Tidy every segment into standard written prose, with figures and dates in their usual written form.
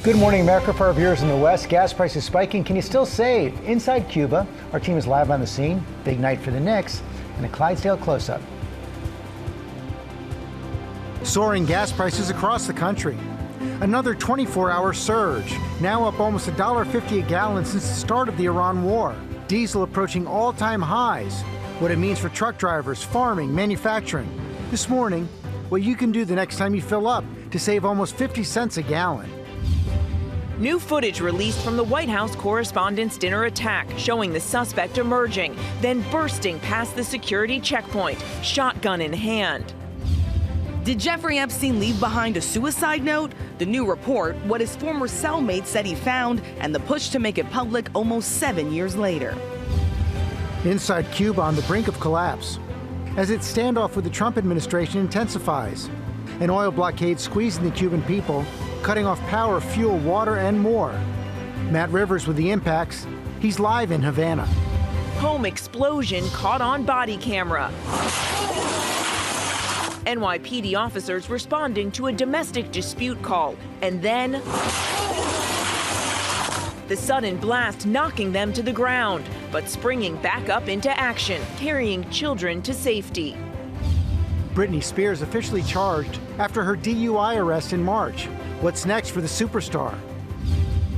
Good morning, America. For our viewers in the West, gas prices spiking. Can you still save? Inside Cuba, our team is live on the scene. Big night for the Knicks and a Clydesdale close-up. Soaring gas prices across the country. Another 24-hour surge, now up almost $1.50 a gallon since the start of the Iran war. Diesel approaching all-time highs. What it means for truck drivers, farming, manufacturing. This morning, what you can do the next time you fill up to save almost 50 cents a gallon. New footage released from the White House Correspondents' Dinner attack showing the suspect emerging, then bursting past the security checkpoint, shotgun in hand. Did Jeffrey Epstein leave behind a suicide note? The new report, what his former cellmate said he found, and the push to make it public almost 7 years later. Inside Cuba on the brink of collapse, as its standoff with the Trump administration intensifies. An oil blockade squeezing the Cuban people, cutting off power, fuel, water, and more. Matt Rivers with the impacts. He's live in Havana. Home explosion caught on body camera. NYPD officers responding to a domestic dispute call, and then the sudden blast knocking them to the ground, but springing back up into action, carrying children to safety. Britney Spears officially charged after her DUI arrest in March. What's next for the superstar?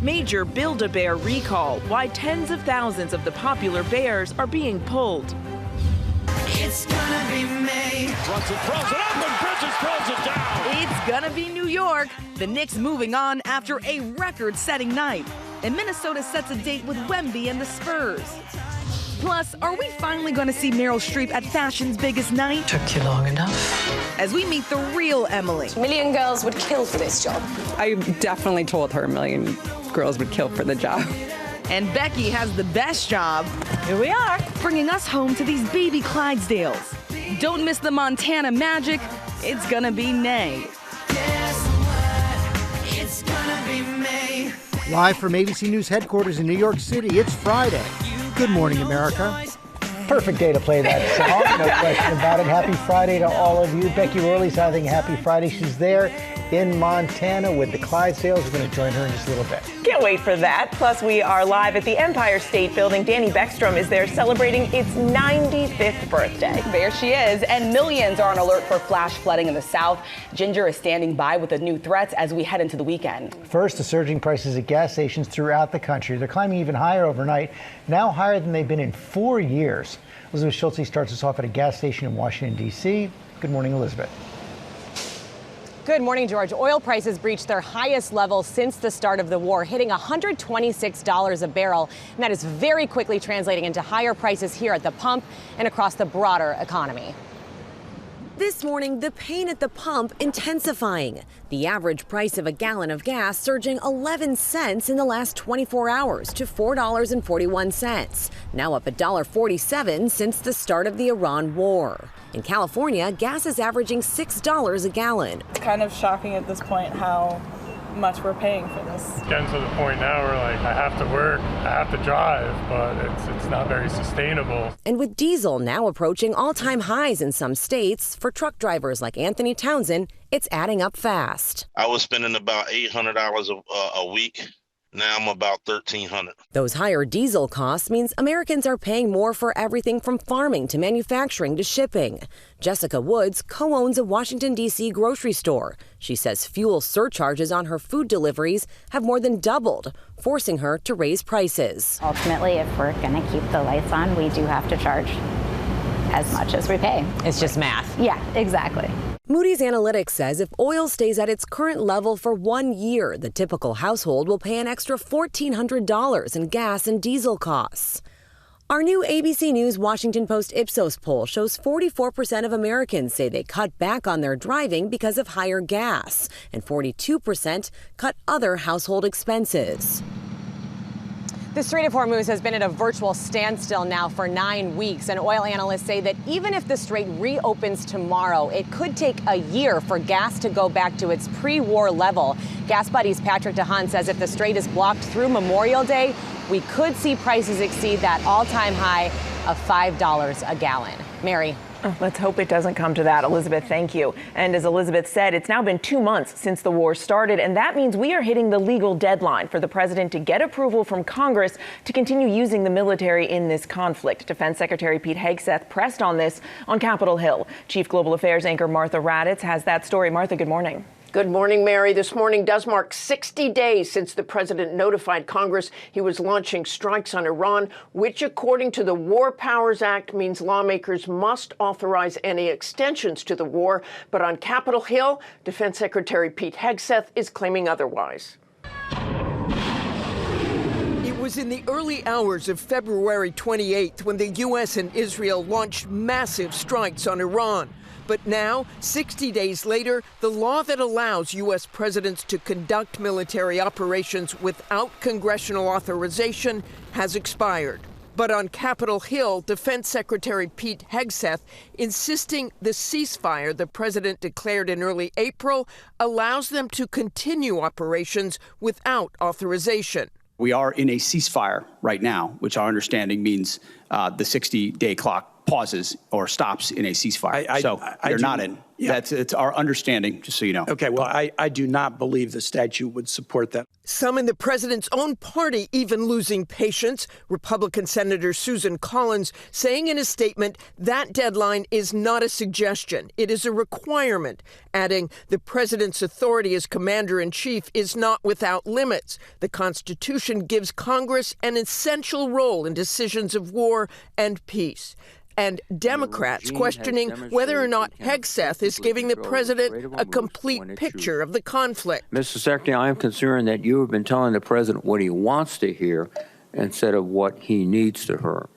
Major Build-A-Bear recall, why tens of thousands of the popular bears are being pulled. It's gonna be May. Runs and throws it up, and Bridges throws it down. It's gonna be New York. The Knicks moving on after a record-setting night. And Minnesota sets a date with Wemby and the Spurs. Plus, are we finally going to see Meryl Streep at fashion's biggest night? Took you long enough. As we meet the real Emily. A million girls would kill for this job. I definitely told her a million girls would kill for the job. And Becky has the best job. Here we are. Bringing us home to these baby Clydesdales. Don't miss the Montana magic. It's gonna be May. Guess what? It's gonna be May. Live from ABC News headquarters in New York City, it's Friday. Good morning, America. Perfect day to play that song, no question about it. Happy Friday to all of you. Becky Worley's having a happy Friday. She's there in Montana with the Clydesdales. We're going to join her in just a little bit. Can't wait for that. Plus, we are live at the Empire State Building. Danny Beckstrom is there celebrating its 95th birthday. There she is. And millions are on alert for flash flooding in the south. Ginger is standing by with the new threats as we head into the weekend. First, the surging prices at gas stations throughout the country. They're climbing even higher overnight, now higher than they've been in 4 years. Elizabeth Schultze starts us off at a gas station in Washington, D.C. Good morning, Elizabeth. Good morning, George. Oil prices breached their highest level since the start of the war, hitting $126 a barrel. And that is very quickly translating into higher prices here at the pump and across the broader economy. This morning, the pain at the pump intensifying. The average price of a gallon of gas surging 11 cents in the last 24 hours to $4.41. Now up $1.47 since the start of the Iran war. In California, gas is averaging $6 a gallon. It's kind of shocking at this point how much we're paying for this. Getting to the point now where I have to work, I have to drive, but it's not very sustainable. And with diesel now approaching all-time highs in some states, for truck drivers like Anthony Townsend, it's adding up fast. I was spending about $800 a week. Now I'm about $1,300. Those higher diesel costs means Americans are paying more for everything from farming to manufacturing to shipping. Jessica Woods co-owns a Washington, D.C. grocery store. She says fuel surcharges on her food deliveries have more than doubled, forcing her to raise prices. Ultimately, if we're going to keep the lights on, we do have to charge as much as we pay. It's just math. Yeah, exactly. Moody's Analytics says if oil stays at its current level for 1 year, the typical household will pay an extra $1,400 in gas and diesel costs. Our new ABC News Washington Post Ipsos poll shows 44% of Americans say they cut back on their driving because of higher gas, and 42% cut other household expenses. The Strait of Hormuz has been at a virtual standstill now for 9 weeks, and oil analysts say that even if the strait reopens tomorrow, it could take a year for gas to go back to its pre-war level. Gas Buddy's Patrick DeHaan says if the strait is blocked through Memorial Day, we could see prices exceed that all-time high of $5 a gallon. Mary. Let's hope it doesn't come to that. Elizabeth, thank you. And as Elizabeth said, it's now been 2 months since the war started, and that means we are hitting the legal deadline for the president to get approval from Congress to continue using the military in this conflict. Defense Secretary Pete Hegseth pressed on this on Capitol Hill. Chief Global Affairs anchor Martha Raddatz has that story. Martha, good morning. Good morning, Mary. This morning does mark 60 days since the president notified Congress he was launching strikes on Iran, which, according to the War Powers Act, means lawmakers must authorize any extensions to the war. But on Capitol Hill, Defense Secretary Pete Hegseth is claiming otherwise. It was in the early hours of February 28th when the U.S. and Israel launched massive strikes on Iran. But now, 60 days later, the law that allows U.S. presidents to conduct military operations without congressional authorization has expired. But on Capitol Hill, Defense Secretary Pete Hegseth insisting the ceasefire the president declared in early April allows them to continue operations without authorization. We are in a ceasefire right now, which our understanding means the 60-day clock pauses or stops in a ceasefire. You're not in. Yeah. It's our understanding, just so you know. Okay, well, I do not believe the statute would support that. Some in the president's own party even losing patience. Republican Senator Susan Collins saying in a statement that deadline is not a suggestion. It is a requirement, adding the president's authority as commander-in-chief is not without limits. The Constitution gives Congress an essential role in decisions of war and peace. And Democrats questioning whether or not Hegseth is giving the president a complete picture of the conflict. Mr. Secretary, I am concerned that you have been telling the president what he wants to hear instead of what he needs to hear.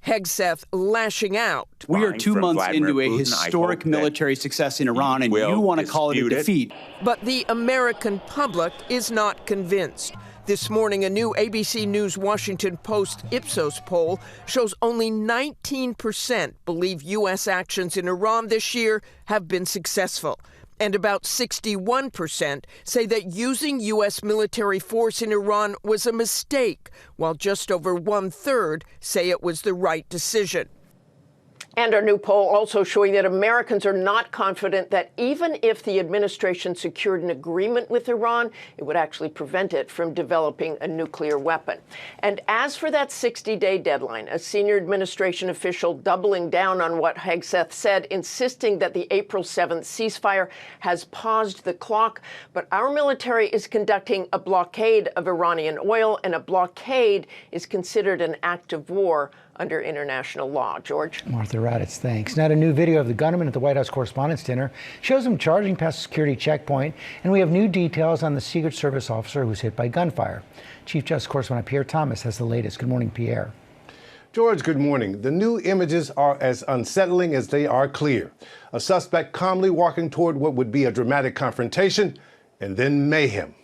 Hegseth lashing out. We are 2 months into a historic military success in Iran, and you want to call it a defeat. But the American public is not convinced. This morning, a new ABC News Washington Post Ipsos poll shows only 19% believe U.S. actions in Iran this year have been successful. And about 61% say that using U.S. military force in Iran was a mistake, while just over 1/3 say it was the right decision. And our new poll also showing that Americans are not confident that even if the administration secured an agreement with Iran, it would actually prevent it from developing a nuclear weapon. And as for that 60-day deadline, a senior administration official doubling down on what Hegseth said, insisting that the April 7th ceasefire has paused the clock. But our military is conducting a blockade of Iranian oil, and a blockade is considered an act of war under international law. George? Martha Raddatz, thanks. Now, a new video of the gunman at the White House Correspondents' Dinner shows him charging past a security checkpoint, and we have new details on the Secret Service officer who was hit by gunfire. Chief Justice Correspondent Pierre Thomas has the latest. Good morning, Pierre. George, good morning. The new images are as unsettling as they are clear. A suspect calmly walking toward what would be a dramatic confrontation, and then mayhem.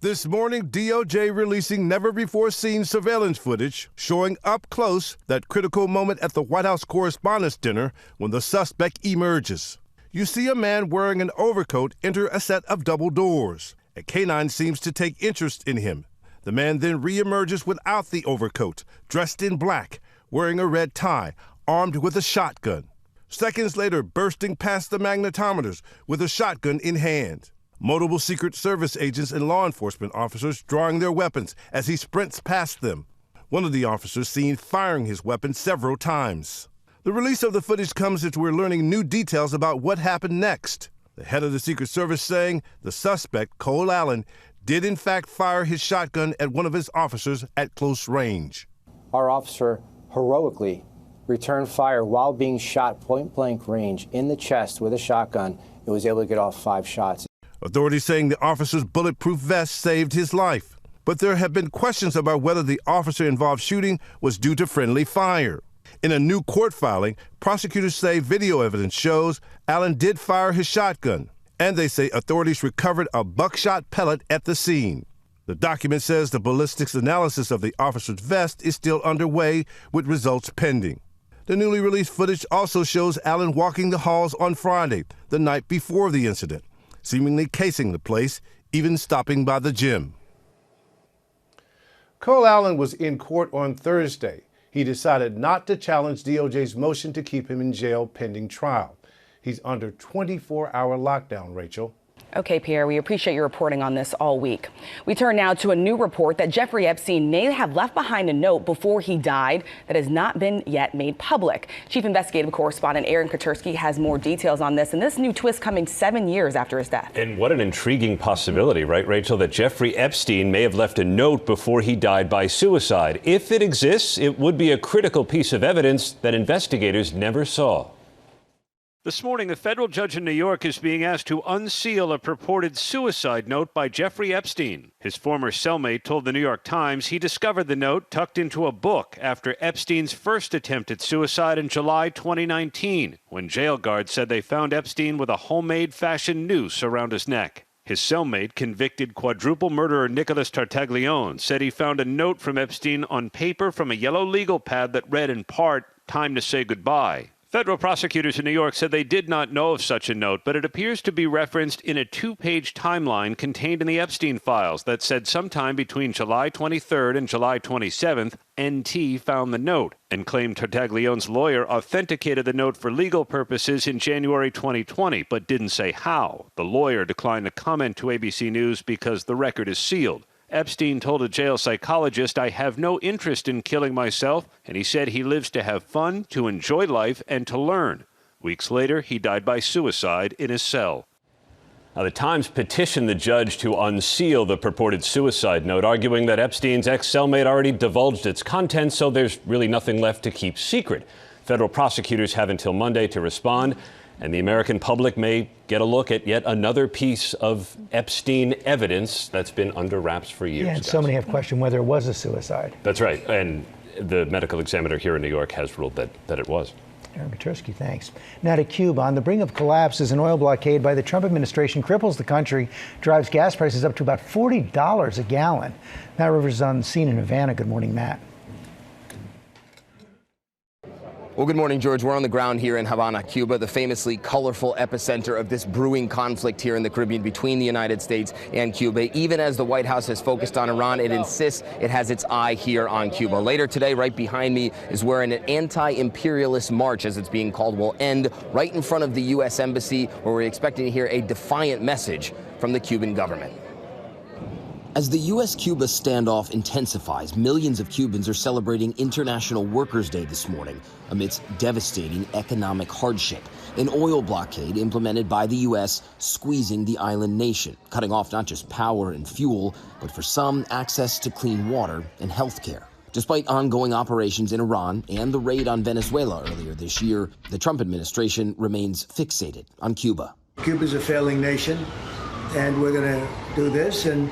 This morning, DOJ releasing never-before-seen surveillance footage showing up close that critical moment at the White House Correspondents' Dinner when the suspect emerges. You see a man wearing an overcoat enter a set of double doors. A canine seems to take interest in him. The man then reemerges without the overcoat, dressed in black, wearing a red tie, armed with a shotgun. Seconds later, bursting past the magnetometers with a shotgun in hand. Multiple Secret Service agents and law enforcement officers drawing their weapons as he sprints past them. One of the officers seen firing his weapon several times. The release of the footage comes as we're learning new details about what happened next. The head of the Secret Service saying the suspect, Cole Allen, did in fact fire his shotgun at one of his officers at close range. Our officer heroically returned fire while being shot point-blank range in the chest with a shotgun and was able to get off 5 shots. Authorities saying the officer's bulletproof vest saved his life. But there have been questions about whether the officer involved shooting was due to friendly fire. In a new court filing, prosecutors say video evidence shows Allen did fire his shotgun, and they say authorities recovered a buckshot pellet at the scene. The document says the ballistics analysis of the officer's vest is still underway, with results pending. The newly released footage also shows Allen walking the halls on Friday, the night before the incident, seemingly casing the place, even stopping by the gym. Cole Allen was in court on Thursday. he decided not to challenge DOJ's motion to keep him in jail pending trial. He's under 24-hour lockdown, Rachel. Okay, Pierre, we appreciate your reporting on this all week. We turn now to a new report that Jeffrey Epstein may have left behind a note before he died that has not been yet made public. Chief Investigative Correspondent Aaron Katersky has more details on this, and this new twist coming 7 years after his death. And what an intriguing possibility, right, Rachel, that Jeffrey Epstein may have left a note before he died by suicide. If it exists, it would be a critical piece of evidence that investigators never saw. This morning, a federal judge in New York is being asked to unseal a purported suicide note by Jeffrey Epstein. His former cellmate told the New York Times he discovered the note tucked into a book after Epstein's first attempt at suicide in July 2019, when jail guards said they found Epstein with a homemade fashion noose around his neck. His cellmate, convicted quadruple murderer Nicholas Tartaglione, said he found a note from Epstein on paper from a yellow legal pad that read in part, "Time to say goodbye." Federal prosecutors in New York said they did not know of such a note, but it appears to be referenced in a 2-page timeline contained in the Epstein files that said sometime between July 23rd and July 27th, NT found the note and claimed Tartaglione's lawyer authenticated the note for legal purposes in January 2020, but didn't say how. The lawyer declined to comment to ABC News because the record is sealed. Epstein told a jail psychologist, "I have no interest in killing myself," and he said he lives to have fun, to enjoy life, and to learn. Weeks later, he died by suicide in his cell. Now, the Times petitioned the judge to unseal the purported suicide note, arguing that Epstein's ex-cellmate already divulged its contents, so there's really nothing left to keep secret. Federal prosecutors have until Monday to respond, and the American public may get a look at yet another piece of Epstein evidence that's been under wraps for years. Yeah, and so many have questioned whether it was a suicide. That's right. And the medical examiner here in New York has ruled that it was. Aaron Katersky, thanks. Now to Cuba. On the brink of collapse as an oil blockade by the Trump administration cripples the country, drives gas prices up to about $40 a gallon. Matt Rivers is on the scene in Havana. Good morning, Matt. Well, good morning, George. We're on the ground here in Havana, Cuba, the famously colorful epicenter of this brewing conflict here in the Caribbean between the United States and Cuba. Even as the White House has focused on Iran, it insists it has its eye here on Cuba. Later today, right behind me, is where an anti-imperialist march, as it's being called, will end right in front of the U.S. Embassy, where we're expecting to hear a defiant message from the Cuban government. As the U.S.-Cuba standoff intensifies, millions of Cubans are celebrating International Workers' Day this morning amidst devastating economic hardship. An oil blockade implemented by the U.S. squeezing the island nation, cutting off not just power and fuel, but for some, access to clean water and health care. Despite ongoing operations in Iran and the raid on Venezuela earlier this year, the Trump administration remains fixated on Cuba. Cuba's a failing nation, and we're going to do this, and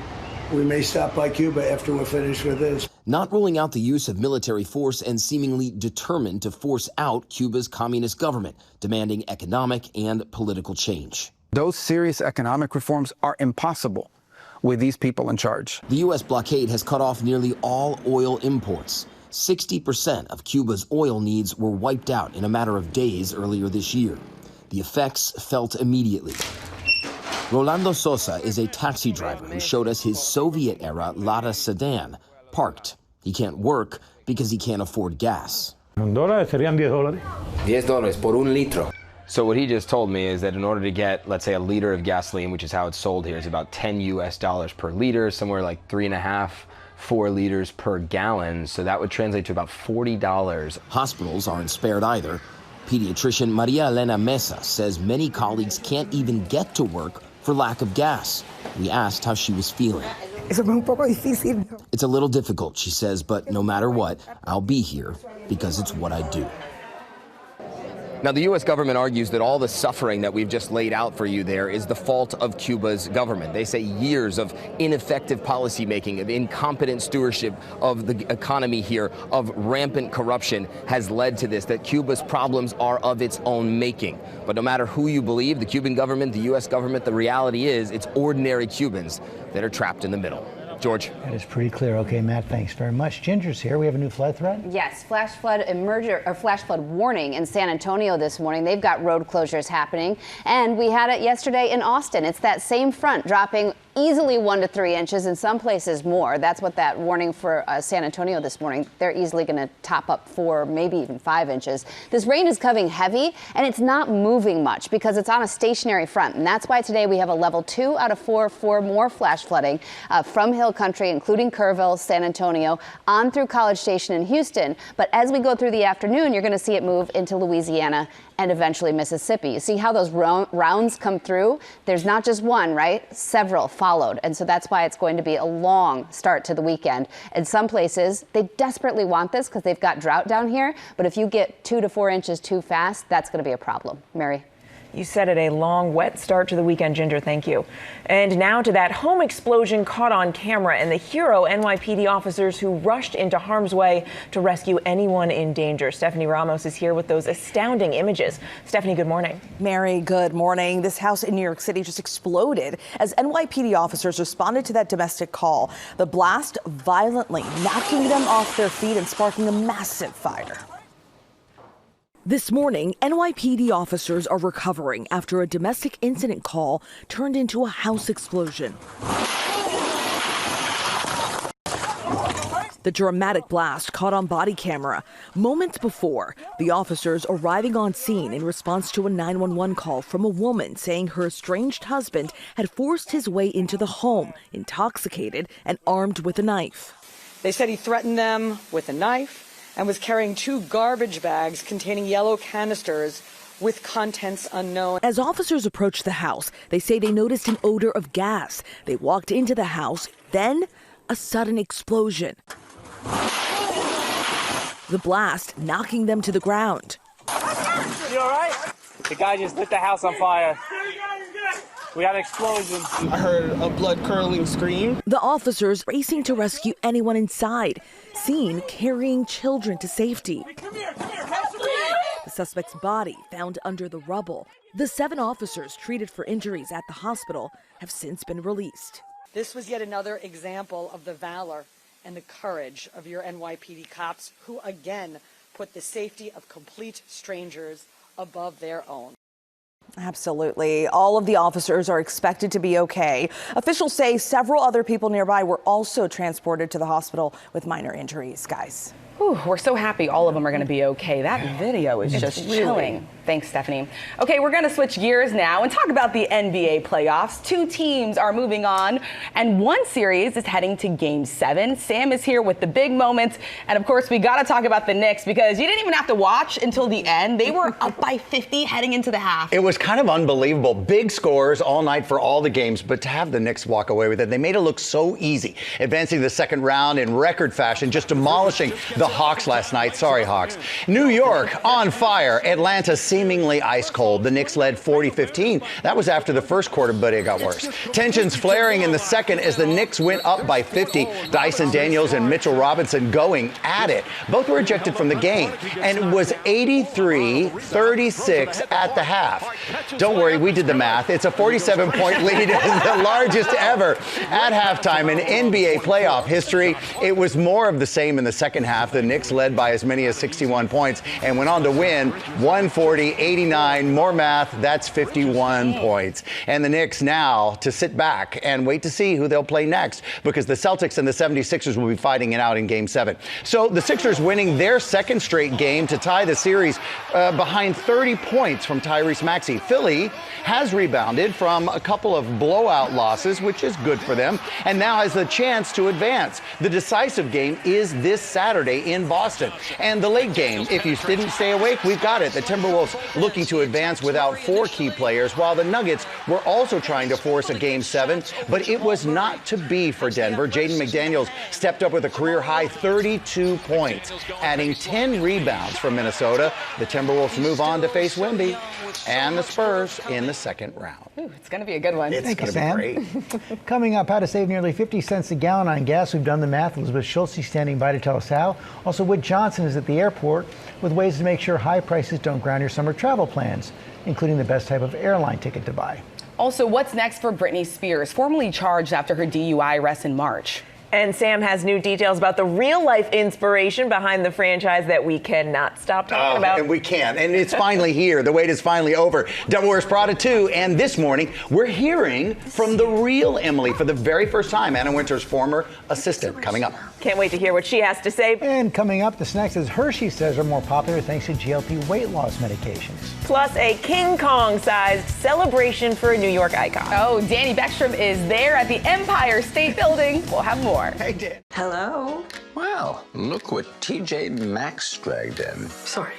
we may stop by Cuba after we're finished with this. Not ruling out the use of military force and seemingly determined to force out Cuba's communist government, demanding economic and political change. Those serious economic reforms are impossible with these people in charge. The U.S. blockade has cut off nearly all oil imports. 60% of Cuba's oil needs were wiped out in a matter of days earlier this year. The effects felt immediately. Rolando Sosa is a taxi driver who showed us his Soviet-era Lada sedan, parked. He can't work because he can't afford gas. $10 por un litro. So what he just told me is that in order to get, let's say, a liter of gasoline, which is how it's sold here, is about $10 US per liter, somewhere like 3.5, 4 liters per gallon. So that would translate to about $40. Hospitals aren't spared either. Pediatrician Maria Elena Mesa says many colleagues can't even get to work for lack of gas. We asked how she was feeling. It's a little difficult, she says, but no matter what, I'll be here because it's what I do. Now, the U.S. government argues that all the suffering that we've just laid out for you there is the fault of Cuba's government. They say years of ineffective policymaking, of incompetent stewardship of the economy here, of rampant corruption has led to this, that Cuba's problems are of its own making. But no matter who you believe, the Cuban government, the U.S. government, the reality is it's ordinary Cubans that are trapped in the middle. George. That is pretty clear. Okay, Matt, thanks very much. Ginger's here. We have a new flood threat. Yes, flash flood warning in San Antonio this morning. They've got road closures happening, and we had it yesterday in Austin. It's that same front dropping easily 1 to 3 inches, in some places more. That's what that warning for San Antonio this morning. They're easily going to top up 4, maybe even 5 inches. This rain is coming heavy, and it's not moving much because it's on a stationary front. And that's why today we have a level 2 out of 4 for more flash flooding from Hill Country, including Kerrville, San Antonio, on through College Station in Houston. But as we go through the afternoon, you're going to see it move into Louisiana and eventually Mississippi. You see how those rounds come through? There's not just one, right? Several followed. And so that's why it's going to be a long start to the weekend. In some places, they desperately want this because they've got drought down here. But if you get 2 to 4 inches too fast, that's going to be a problem. Mary? You said it, a long, wet start to the weekend, Ginger. Thank you. And now to that home explosion caught on camera and the hero NYPD officers who rushed into harm's way to rescue anyone in danger. Stephanie Ramos is here with those astounding images. Stephanie, good morning. Mary, good morning. This house in New York City just exploded as NYPD officers responded to that domestic call. The blast violently knocking them off their feet and sparking a massive fire. This morning, NYPD officers are recovering after a domestic incident call turned into a house explosion. The dramatic blast caught on body camera moments before the officers arriving on scene in response to a 911 call from a woman saying her estranged husband had forced his way into the home, intoxicated and armed with a knife. They said he threatened them with a knife and was carrying 2 garbage bags containing yellow canisters with contents unknown. As officers approached the house, they say they noticed an odor of gas. They walked into the house, then a sudden explosion. The blast knocking them to the ground. You all right? The guy just lit the house on fire. We had an explosion. I heard a blood-curdling scream. The officers racing to rescue anyone inside, seen carrying children to safety. The suspect's body found under the rubble. The 7 officers treated for injuries at the hospital have since been released. This was yet another example of the valor and the courage of your NYPD cops, who again put the safety of complete strangers above their own. Absolutely. All of the officers are expected to be okay. Officials say several other people nearby were also transported to the hospital with minor injuries. Guys. Whew, we're so happy all of them are going to be okay. That video is just chilling. Thanks, Stephanie. Okay, we're going to switch gears now and talk about the NBA playoffs. 2 teams are moving on, and one series is heading to Game 7. Sam is here with the big moments, and of course, we got to talk about the Knicks because you didn't even have to watch until the end. They were up by 50 heading into the half. It was kind of unbelievable. Big scores all night for all the games, but to have the Knicks walk away with it, they made it look so easy, advancing the second round in record fashion, just demolishing the Hawks last night. Sorry, Hawks. New York on fire. Atlanta seemingly ice cold. The Knicks led 40-15. That was after the first quarter, but it got worse. Tensions flaring in the second as the Knicks went up by 50. Dyson Daniels and Mitchell Robinson going at it. Both were ejected from the game, and it was 83-36 at the half. Don't worry, we did the math. It's a 47-point lead, the largest ever at halftime in NBA playoff history. It was more of the same in the second half. The Knicks led by as many as 61 points and went on to win 140-89. More math, that's 51 points. And the Knicks now to sit back and wait to see who they'll play next, because the Celtics and the 76ers will be fighting it out in Game 7. So the Sixers winning their second straight game to tie the series behind 30 points from Tyrese Maxey. Philly has rebounded from a couple of blowout losses, which is good for them, and now has the chance to advance. The decisive game is this Saturday in Boston. And the late game, if you didn't stay awake, we've got it. The Timberwolves looking to advance without 4 key players, while the Nuggets were also trying to force a Game 7, but it was not to be for Denver. Jaden McDaniels stepped up with a career-high 32 points, adding 10 rebounds from Minnesota. The Timberwolves move on to face Wemby and the Spurs in the second round. Ooh, it's going to be a good one. It's going to be great. Coming up, how to save nearly 50 cents a gallon on gas. We've done the math. Elizabeth Schultz standing by to tell us how. Also, Wood Johnson is at the airport with ways to make sure high prices don't ground your summer travel plans, including the best type of airline ticket to buy. Also, what's next for Britney Spears, formerly charged after her DUI arrest in March? And Sam has new details about the real-life inspiration behind the franchise that we cannot stop talking about. And we can't. And it's finally here. The wait is finally over. Devil Wears Prada 2. And this morning, we're hearing from the real Emily for the very first time. Anna Wintour's former assistant. Coming up. Can't wait to hear what she has to say. And coming up, the snacks, as Hershey says, are more popular thanks to GLP weight loss medications. Plus, a King Kong-sized celebration for a New York icon. Oh, Danny Beckstrom is there at the Empire State Building. We'll have more. Hey, Dan. Hello? Well, look what TJ Maxx dragged in. Sorry,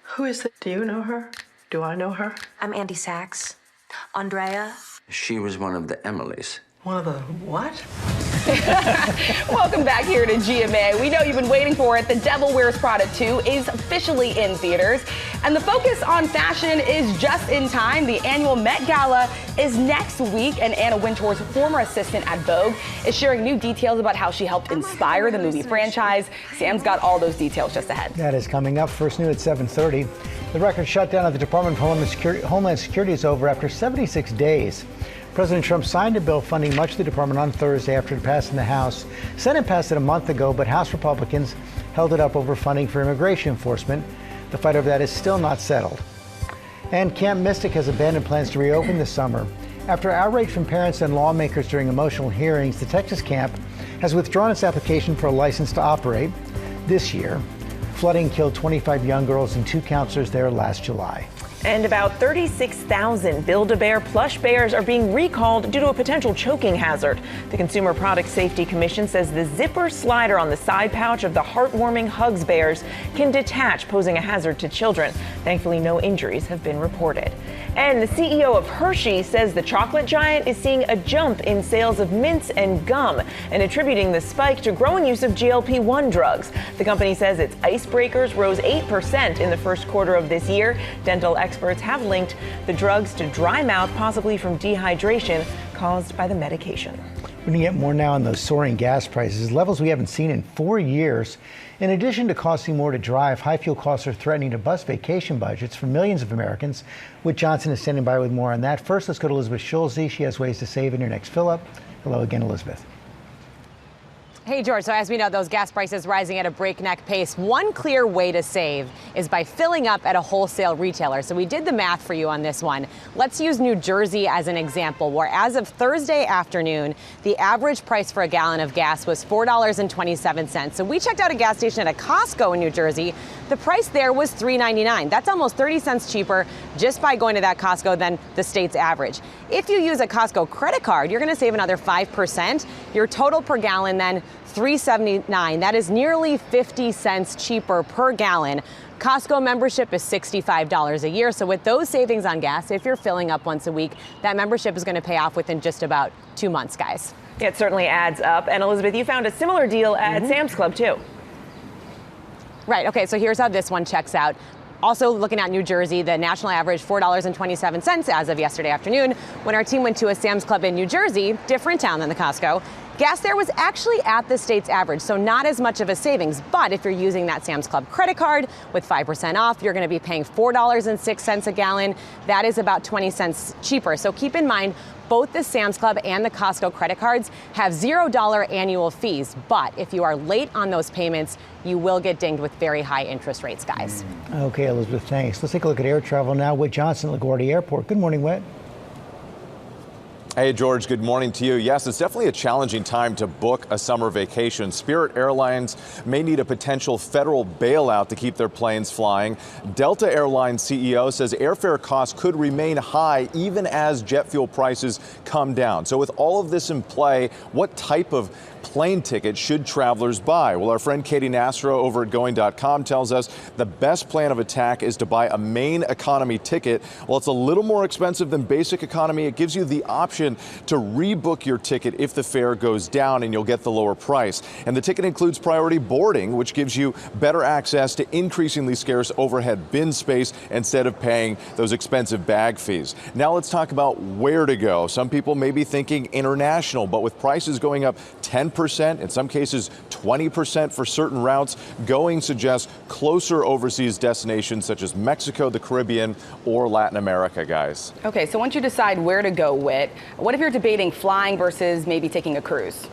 who is it? Do you know her? Do I know her? I'm Andy Sachs. Andrea. She was one of the Emilys. One of the what? Welcome back here to GMA. We know you've been waiting for it. The Devil Wears Prada 2 is officially in theaters. And the focus on fashion is just in time. The annual Met Gala is next week, and Anna Wintour's former assistant at Vogue is sharing new details about how she helped inspire the movie franchise. Sam's got all those details just ahead. That is coming up. First new at 7:30. The record shutdown of the Department of Homeland Security is over after 76 days. President Trump signed a bill funding much of the department on Thursday after it passed in the House. Senate passed it a month ago, but House Republicans held it up over funding for immigration enforcement. The fight over that is still not settled. And Camp Mystic has abandoned plans to reopen this summer. After outrage from parents and lawmakers during emotional hearings, the Texas camp has withdrawn its application for a license to operate this year. Flooding killed 25 young girls and 2 counselors there last July. And about 36,000 Build-A-Bear plush bears are being recalled due to a potential choking hazard. The Consumer Product Safety Commission says the zipper slider on the side pouch of the heartwarming Hugs bears can detach, posing a hazard to children. Thankfully, no injuries have been reported. And the CEO of Hershey says the chocolate giant is seeing a jump in sales of mints and gum and attributing the spike to growing use of GLP-1 drugs. The company says its icebreakers rose 8% in the first quarter of this year. Dental experts have linked the drugs to dry mouth, possibly from dehydration caused by the medication. We're going to get more now on those soaring gas prices, levels we haven't seen in 4 years. In addition to costing more to drive, high fuel costs are threatening to bust vacation budgets for millions of Americans. Whit Johnson is standing by with more on that. First, let's go to Elizabeth Schulze. She has ways to save in your next fill-up. Hello again, Elizabeth. Hey, George. So as we know, those gas prices rising at a breakneck pace. One clear way to save is by filling up at a wholesale retailer. So we did the math for you on this one. Let's use New Jersey as an example, where as of Thursday afternoon, the average price for a gallon of gas was $4.27. So we checked out a gas station at a Costco in New Jersey. The price there was $3.99. That's almost 30 cents cheaper just by going to that Costco than the state's average. If you use a Costco credit card, you're going to save another 5%. Your total per gallon then $3.79. That is nearly 50 cents cheaper per gallon. Costco membership is $65 a year. So with those savings on gas, if you're filling up once a week, that membership is going to pay off within just about 2 months, guys. Yeah, it certainly adds up. And Elizabeth, you found a similar deal at Sam's Club, too. Right. OK, so here's how this one checks out. Also looking at New Jersey, the national average $4.27 as of yesterday afternoon. When our team went to a Sam's Club in New Jersey, different town than the Costco, gas there was actually at the state's average, so not as much of a savings. But if you're using that Sam's Club credit card with 5% off, you're going to be paying $4.06 a gallon. That is about 20 cents cheaper. So keep in mind, both the Sam's Club and the Costco credit cards have $0 annual fees. But if you are late on those payments, you will get dinged with very high interest rates, guys. Okay, Elizabeth, thanks. Let's take a look at air travel now. Whit Johnson at LaGuardia Airport. Good morning, Whit. Hey, George, good morning to you. Yes, it's definitely a challenging time to book a summer vacation. Spirit Airlines may need a potential federal bailout to keep their planes flying. Delta Airlines CEO says airfare costs could remain high even as jet fuel prices come down. So with all of this in play, what type of plane ticket should travelers buy? Well, our friend Katie Nasro over at Going.com tells us the best plan of attack is to buy a main economy ticket. Well, it's a little more expensive than basic economy. It gives you the option to rebook your ticket if the fare goes down and you'll get the lower price. And the ticket includes priority boarding, which gives you better access to increasingly scarce overhead bin space instead of paying those expensive bag fees. Now let's talk about where to go. Some people may be thinking international, but with prices going up 10%, in some cases 20% for certain routes, Going suggests closer overseas destinations such as Mexico, the Caribbean, or Latin America, guys. Okay, so once you decide where to go, Whit, what if you're debating flying versus maybe taking a cruise?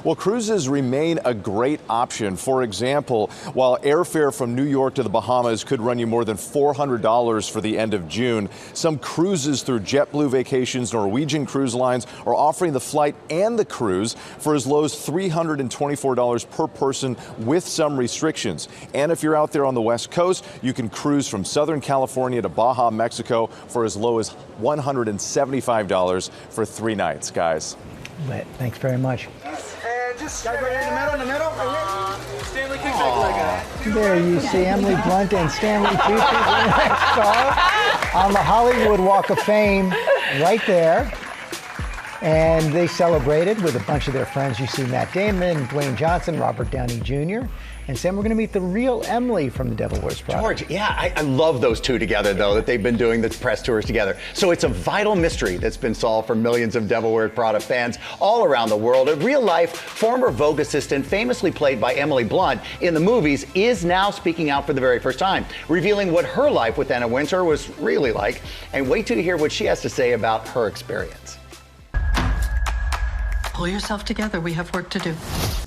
Well, cruises remain a great option. For example, while airfare from New York to the Bahamas could run you more than $400 for the end of June, some cruises through JetBlue Vacations, Norwegian Cruise Lines are offering the flight and the cruise for as low as $324 per person with some restrictions. And if you're out there on the West Coast, you can cruise from Southern California to Baja, Mexico for as low as $175 for 3 nights, guys. Thanks very much. And just right in the middle. Stanley kicks There you see Emily Blunt and Stanley Tucci, next star, on the Hollywood Walk of Fame, right there. And they celebrated with a bunch of their friends. You see Matt Damon, Dwayne Johnson, Robert Downey Jr. And Sam, we're going to meet the real Emily from The Devil Wears Prada. George, yeah, I love those two together, though, that they've been doing the press tours together. So it's a vital mystery that's been solved for millions of Devil Wears Prada fans all around the world. A real-life former Vogue assistant, famously played by Emily Blunt in the movies, is now speaking out for the very first time, revealing what her life with Anna Wintour was really like. And wait till you hear what she has to say about her experience. Pull yourself together. We have work to do.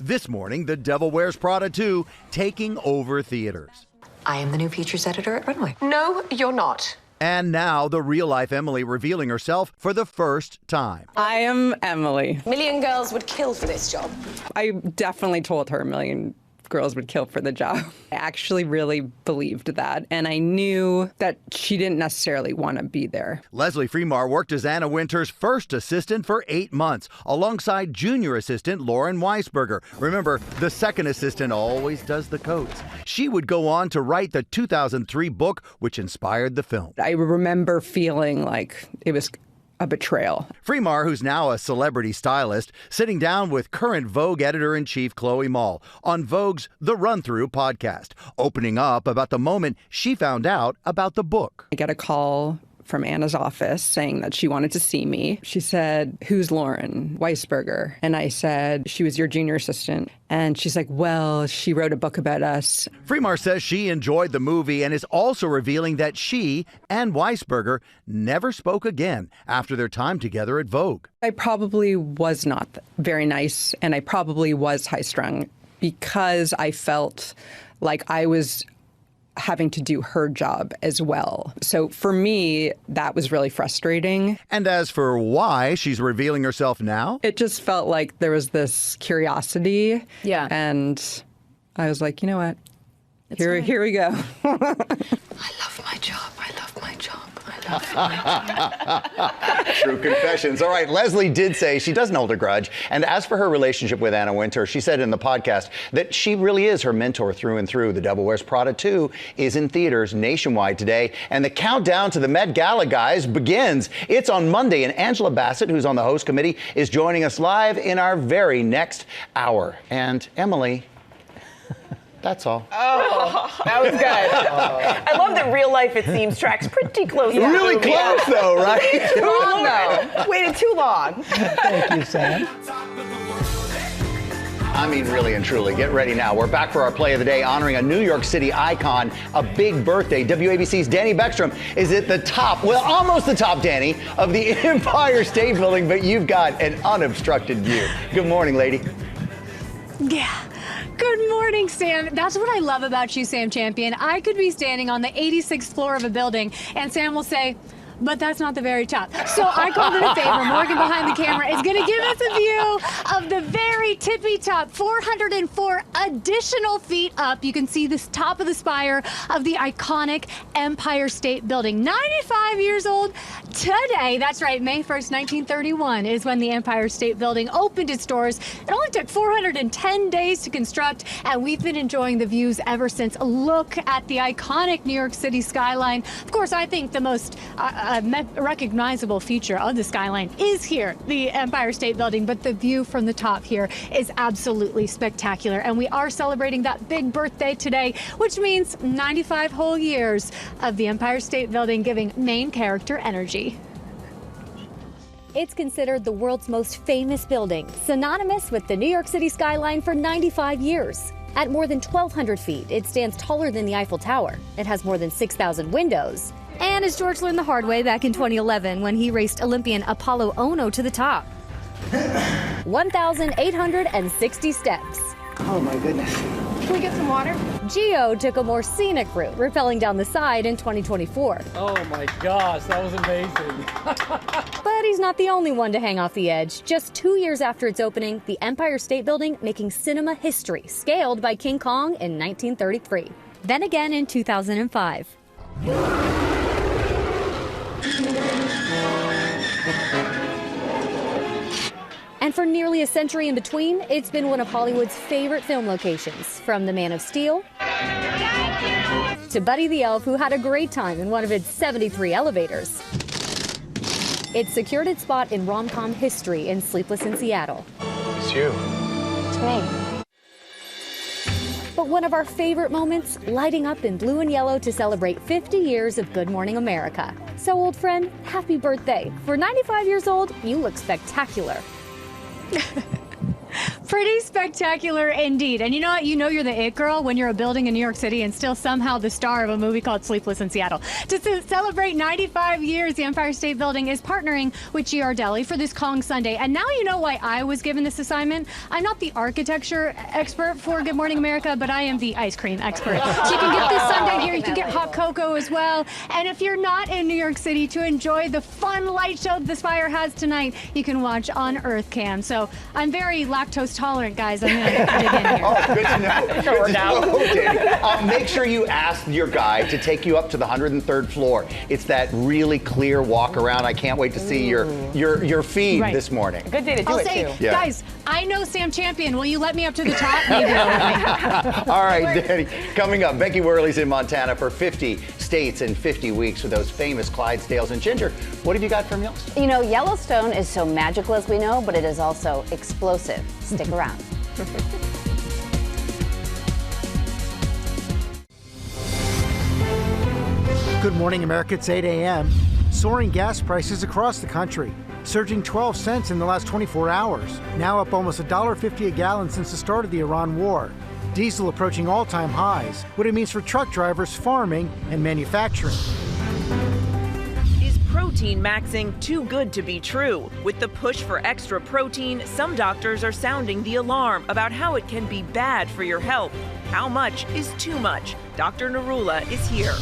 This morning, The Devil Wears Prada 2 taking over theaters. I am the new features editor at Runway. No, you're not. And now the real-life Emily revealing herself for the first time. I am Emily. Million girls would kill for this job. I definitely told her a million girls would kill for the job. I actually really believed that, and I knew that she didn't necessarily want to be there. Leslie Fremar worked as Anna Wintour's first assistant for 8 months, alongside junior assistant Lauren Weisberger. Remember, the second assistant always does the coats. She would go on to write the 2003 book, which inspired the film. I remember feeling like it was a betrayal. Fremar, who's now a celebrity stylist, sitting down with current Vogue editor-in-chief Chloe Mall on Vogue's The Run-Through podcast, opening up about the moment she found out about the book. I got a call from Anna's office saying that she wanted to see me. She said, "Who's Lauren Weisberger?" And I said, "She was your junior assistant." And she's like, "Well, she wrote a book about us." Fremar says she enjoyed the movie and is also revealing that she and Weisberger never spoke again after their time together at Vogue. I probably was not very nice, and I probably was high-strung because I felt like I was having to do her job as well. So for me, that was really frustrating. And as for why she's revealing herself now? It just felt like there was this curiosity. Yeah. And I was like, you know what? Here we go. I love my job. I love my job. I love my job. True confessions. All right, Leslie did say she doesn't hold a grudge. And as for her relationship with Anna Wintour, she said in the podcast that she really is her mentor through and through. The Devil Wears Prada 2 is in theaters nationwide today. And the countdown to the Met Gala, guys, begins. It's on Monday. And Angela Bassett, who's on the host committee, is joining us live in our very next hour. And Emily, that's all. Oh, that was good. I love that real life, it seems, tracks pretty close. Yeah. Really close, though, right? Too long, though. Waited too long. Thank you, Sam. I mean, really and truly, get ready now. We're back for our play of the day, honoring a New York City icon, a big birthday. WABC's Danny Beckstrom is at the top, well, almost the top, Danny, of the Empire State Building, but you've got an unobstructed view. Good morning, lady. Yeah. Good morning, Sam. That's what I love about you, Sam Champion. I could be standing on the 86th floor of a building, and Sam will say, but that's not the very top. So I called it a favor. Morgan behind the camera is going to give us a view of the very tippy top, 404 additional feet up. You can see this top of the spire of the iconic Empire State Building. 95 years old today. That's right, May 1st, 1931 is when the Empire State Building opened its doors. It only took 410 days to construct, and we've been enjoying the views ever since. Look at the iconic New York City skyline. Of course, I think the most recognizable feature of the skyline is here, the Empire State Building, but the view from the top here is absolutely spectacular. And we are celebrating that big birthday today, which means 95 whole years of the Empire State Building giving main character energy. It's considered the world's most famous building, synonymous with the New York City skyline for 95 years. At more than 1,200 feet, it stands taller than the Eiffel Tower. It has more than 6,000 windows. And as George learned the hard way back in 2011 when he raced Olympian Apollo Ono to the top. 1,860 steps. Oh my goodness. Can we get some water? Gio took a more scenic route, rappelling down the side in 2024. Oh my gosh, that was amazing. But he's not the only one to hang off the edge. Just 2 years after its opening, the Empire State Building making cinema history, scaled by King Kong in 1933. Then again in 2005. And for nearly a century in between, it's been one of Hollywood's favorite film locations, from The Man of Steel to Buddy the Elf, who had a great time in one of its 73 elevators. It secured its spot in rom-com history in Sleepless in Seattle. It's you. It's me. But one of our favorite moments, lighting up in blue and yellow to celebrate 50 years of Good Morning America. So, old friend, happy birthday. For 95 years old, you look spectacular. Pretty spectacular indeed. And you know what? You know you're the it girl when you're a building in New York City and still somehow the star of a movie called Sleepless in Seattle. To celebrate 95 years, the Empire State Building is partnering with GR Deli for this Kong Sunday. And now you know why I was given this assignment. I'm not the architecture expert for Good Morning America, but I am the ice cream expert. So you can get this sundae here. You can get hot cocoa as well. And if you're not in New York City to enjoy the fun light show the Spire has tonight, you can watch on Earth Cam. So I'm very lactose tolerant, guys. I'm going to dig in here. Oh, good to know. Good to know, Danny. Make sure you ask your guide to take you up to the 103rd floor. It's that really clear walk around. I can't wait to see your feed this morning. Good day to do I'll it, say, too. Yeah. Guys, I know Sam Champion. Will you let me up to the top? Maybe you'll let me. All right, Danny. Coming up, Becky Worley's in Montana for 50 states in 50 weeks with those famous Clydesdales. And Ginger, what have you got from Yellowstone? You know, Yellowstone is so magical, as we know, but it is also explosive. Stick around. Good morning, America. It's 8 a.m. Soaring gas prices across the country, surging 12 cents in the last 24 hours. Now up almost $1.50 a gallon since the start of the Iran war. Diesel approaching all-time highs. What it means for truck drivers, farming, and manufacturing. Is protein maxing too good to be true? With the push for extra protein, some doctors are sounding the alarm about how it can be bad for your health. How much is too much? Dr. Narula is here.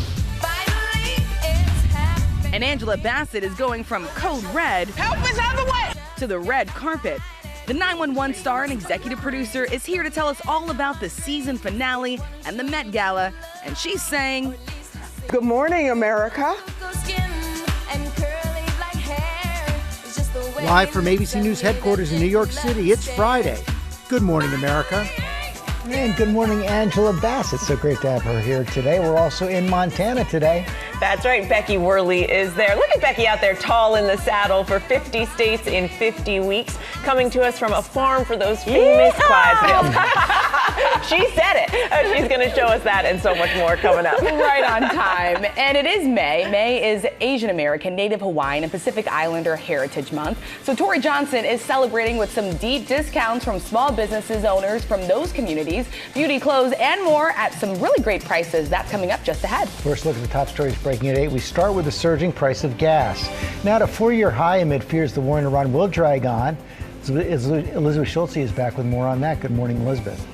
And Angela Bassett is going from code red help is on the way to the red carpet. The 911 star and executive producer is here to tell us all about the season finale and the Met Gala, and she's saying, "Good morning, America." Live from ABC News headquarters in New York City, it's Friday. Good morning, America. And good morning, Angela Bassett. So great to have her here today. We're also in Montana today. That's right, Becky Worley is there. Look at Becky out there, tall in the saddle for 50 states in 50 weeks, coming to us from a farm for those famous Clydesdales. She said it. She's going to show us that and so much more coming up. Right on time. And it is May. May is Asian American, Native Hawaiian, and Pacific Islander Heritage Month. So Tori Johnson is celebrating with some deep discounts from small businesses owners from those communities, beauty, clothes, and more at some really great prices. That's coming up just ahead. First look at the top stories breaking at 8. We start with the surging price of gas. Now at a 4-year high amid fears the war in Iran will drag on. Elizabeth Schultze is back with more on that. Good morning, Elizabeth.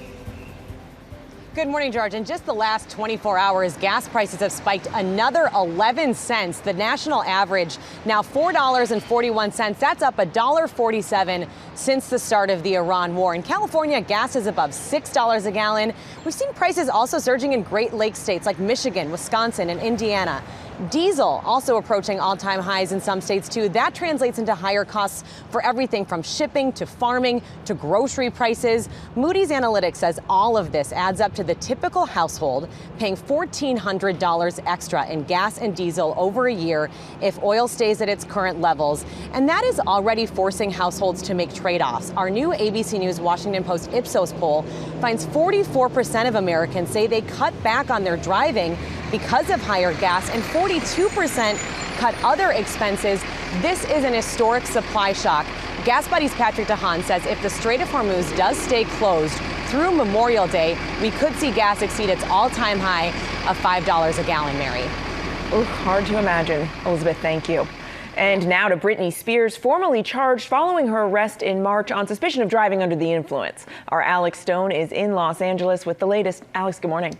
Good morning, George. In just the last 24 hours, gas prices have spiked another 11 cents. The national average now $4.41. That's up $1.47 since the start of the Iran war. In California, gas is above $6 a gallon. We've seen prices also surging in Great Lakes states like Michigan, Wisconsin, and Indiana. Diesel also approaching all-time highs in some states, too. That translates into higher costs for everything from shipping to farming to grocery prices. Moody's Analytics says all of this adds up to the typical household paying $1,400 extra in gas and diesel over a year if oil stays at its current levels. And that is already forcing households to make trade-offs. Our new ABC News Washington Post Ipsos poll finds 44% of Americans say they cut back on their driving because of higher gas, and 42% cut other expenses. This is an historic supply shock. Gas Buddy's Patrick DeHaan says if the Strait of Hormuz does stay closed through Memorial Day, we could see gas exceed its all-time high of $5 a gallon, Mary. Ooh, hard to imagine. Elizabeth, thank you. And now to Britney Spears, formally charged following her arrest in March on suspicion of driving under the influence. Our Alex Stone is in Los Angeles with the latest. Alex, good morning.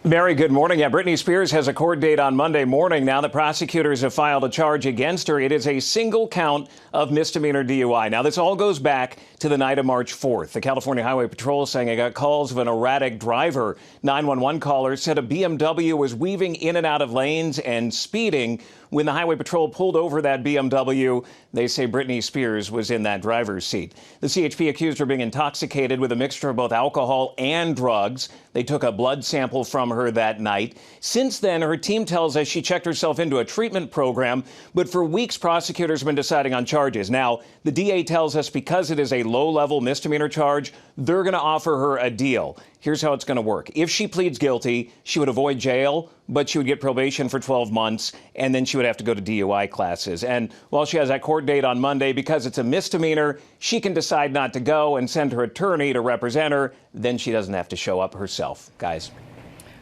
Mary, good morning. Yeah, Britney Spears has a court date on Monday morning. Now the prosecutors have filed a charge against her. It is a single count of misdemeanor DUI. Now this all goes back to the night of March 4th. The California Highway Patrol is saying it got calls of an erratic driver. 911 callers said a BMW was weaving in and out of lanes and speeding. When the Highway Patrol pulled over that BMW, they say Britney Spears was in that driver's seat. The CHP accused her of being intoxicated with a mixture of both alcohol and drugs. They took a blood sample from her that night. Since then, her team tells us she checked herself into a treatment program, but for weeks, prosecutors have been deciding on charges. Now, the DA tells us because it is a low-level misdemeanor charge, they're going to offer her a deal. Here's how it's going to work. If she pleads guilty, she would avoid jail, but she would get probation for 12 months, and then she would have to go to DUI classes. And while she has that court date on Monday, because it's a misdemeanor, she can decide not to go and send her attorney to represent her. Then she doesn't have to show up herself. Guys.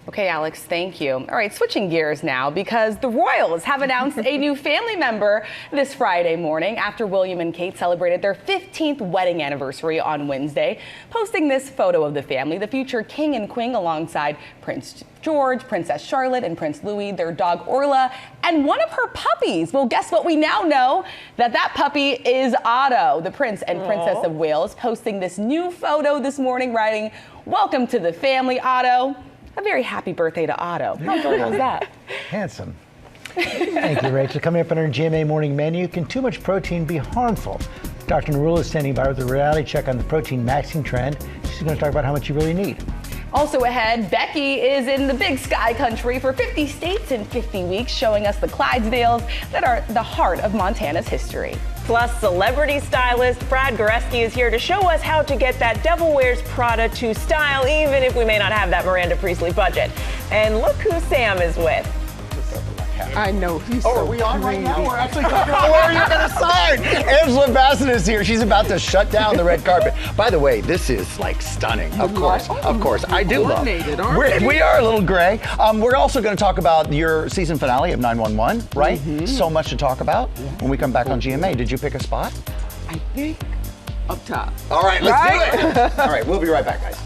Okay, Alex, thank you. All right, switching gears now because the Royals have announced a new family member this Friday morning after William and Kate celebrated their 15th wedding anniversary on Wednesday. Posting this photo of the family, the future king and queen alongside Prince George, Princess Charlotte, and Prince Louis, their dog Orla, and one of her puppies. Well, guess what? We now know that puppy is Otto, the Prince and Princess of Wales, posting this new photo this morning, writing, "Welcome to the family, Otto." A very happy birthday to Otto. How adorable is that? Handsome. Thank you, Rachel. Coming up on our GMA Morning Menu, can too much protein be harmful? Dr. Narula is standing by with a reality check on the protein maxing trend. She's going to talk about how much you really need. Also ahead, Becky is in the big sky country for 50 states in 50 weeks, showing us the Clydesdales that are the heart of Montana's history. Plus, celebrity stylist Brad Goreski is here to show us how to get that Devil Wears Prada to style, even if we may not have that Miranda Priestley budget. And look who Sam is with. I know. He's are we on right now? We're actually talking about where you're going to sign. Angela Bassett is here. She's about to shut down the red carpet. By the way, this is like stunning. Of course. I do love it. We are a little gray. We're also going to talk about your season finale of 911, right? Mm-hmm. So much to talk about when we come back on GMA. Did you pick a spot? I think up top. All right, let's do it. All right, we'll be right back, guys.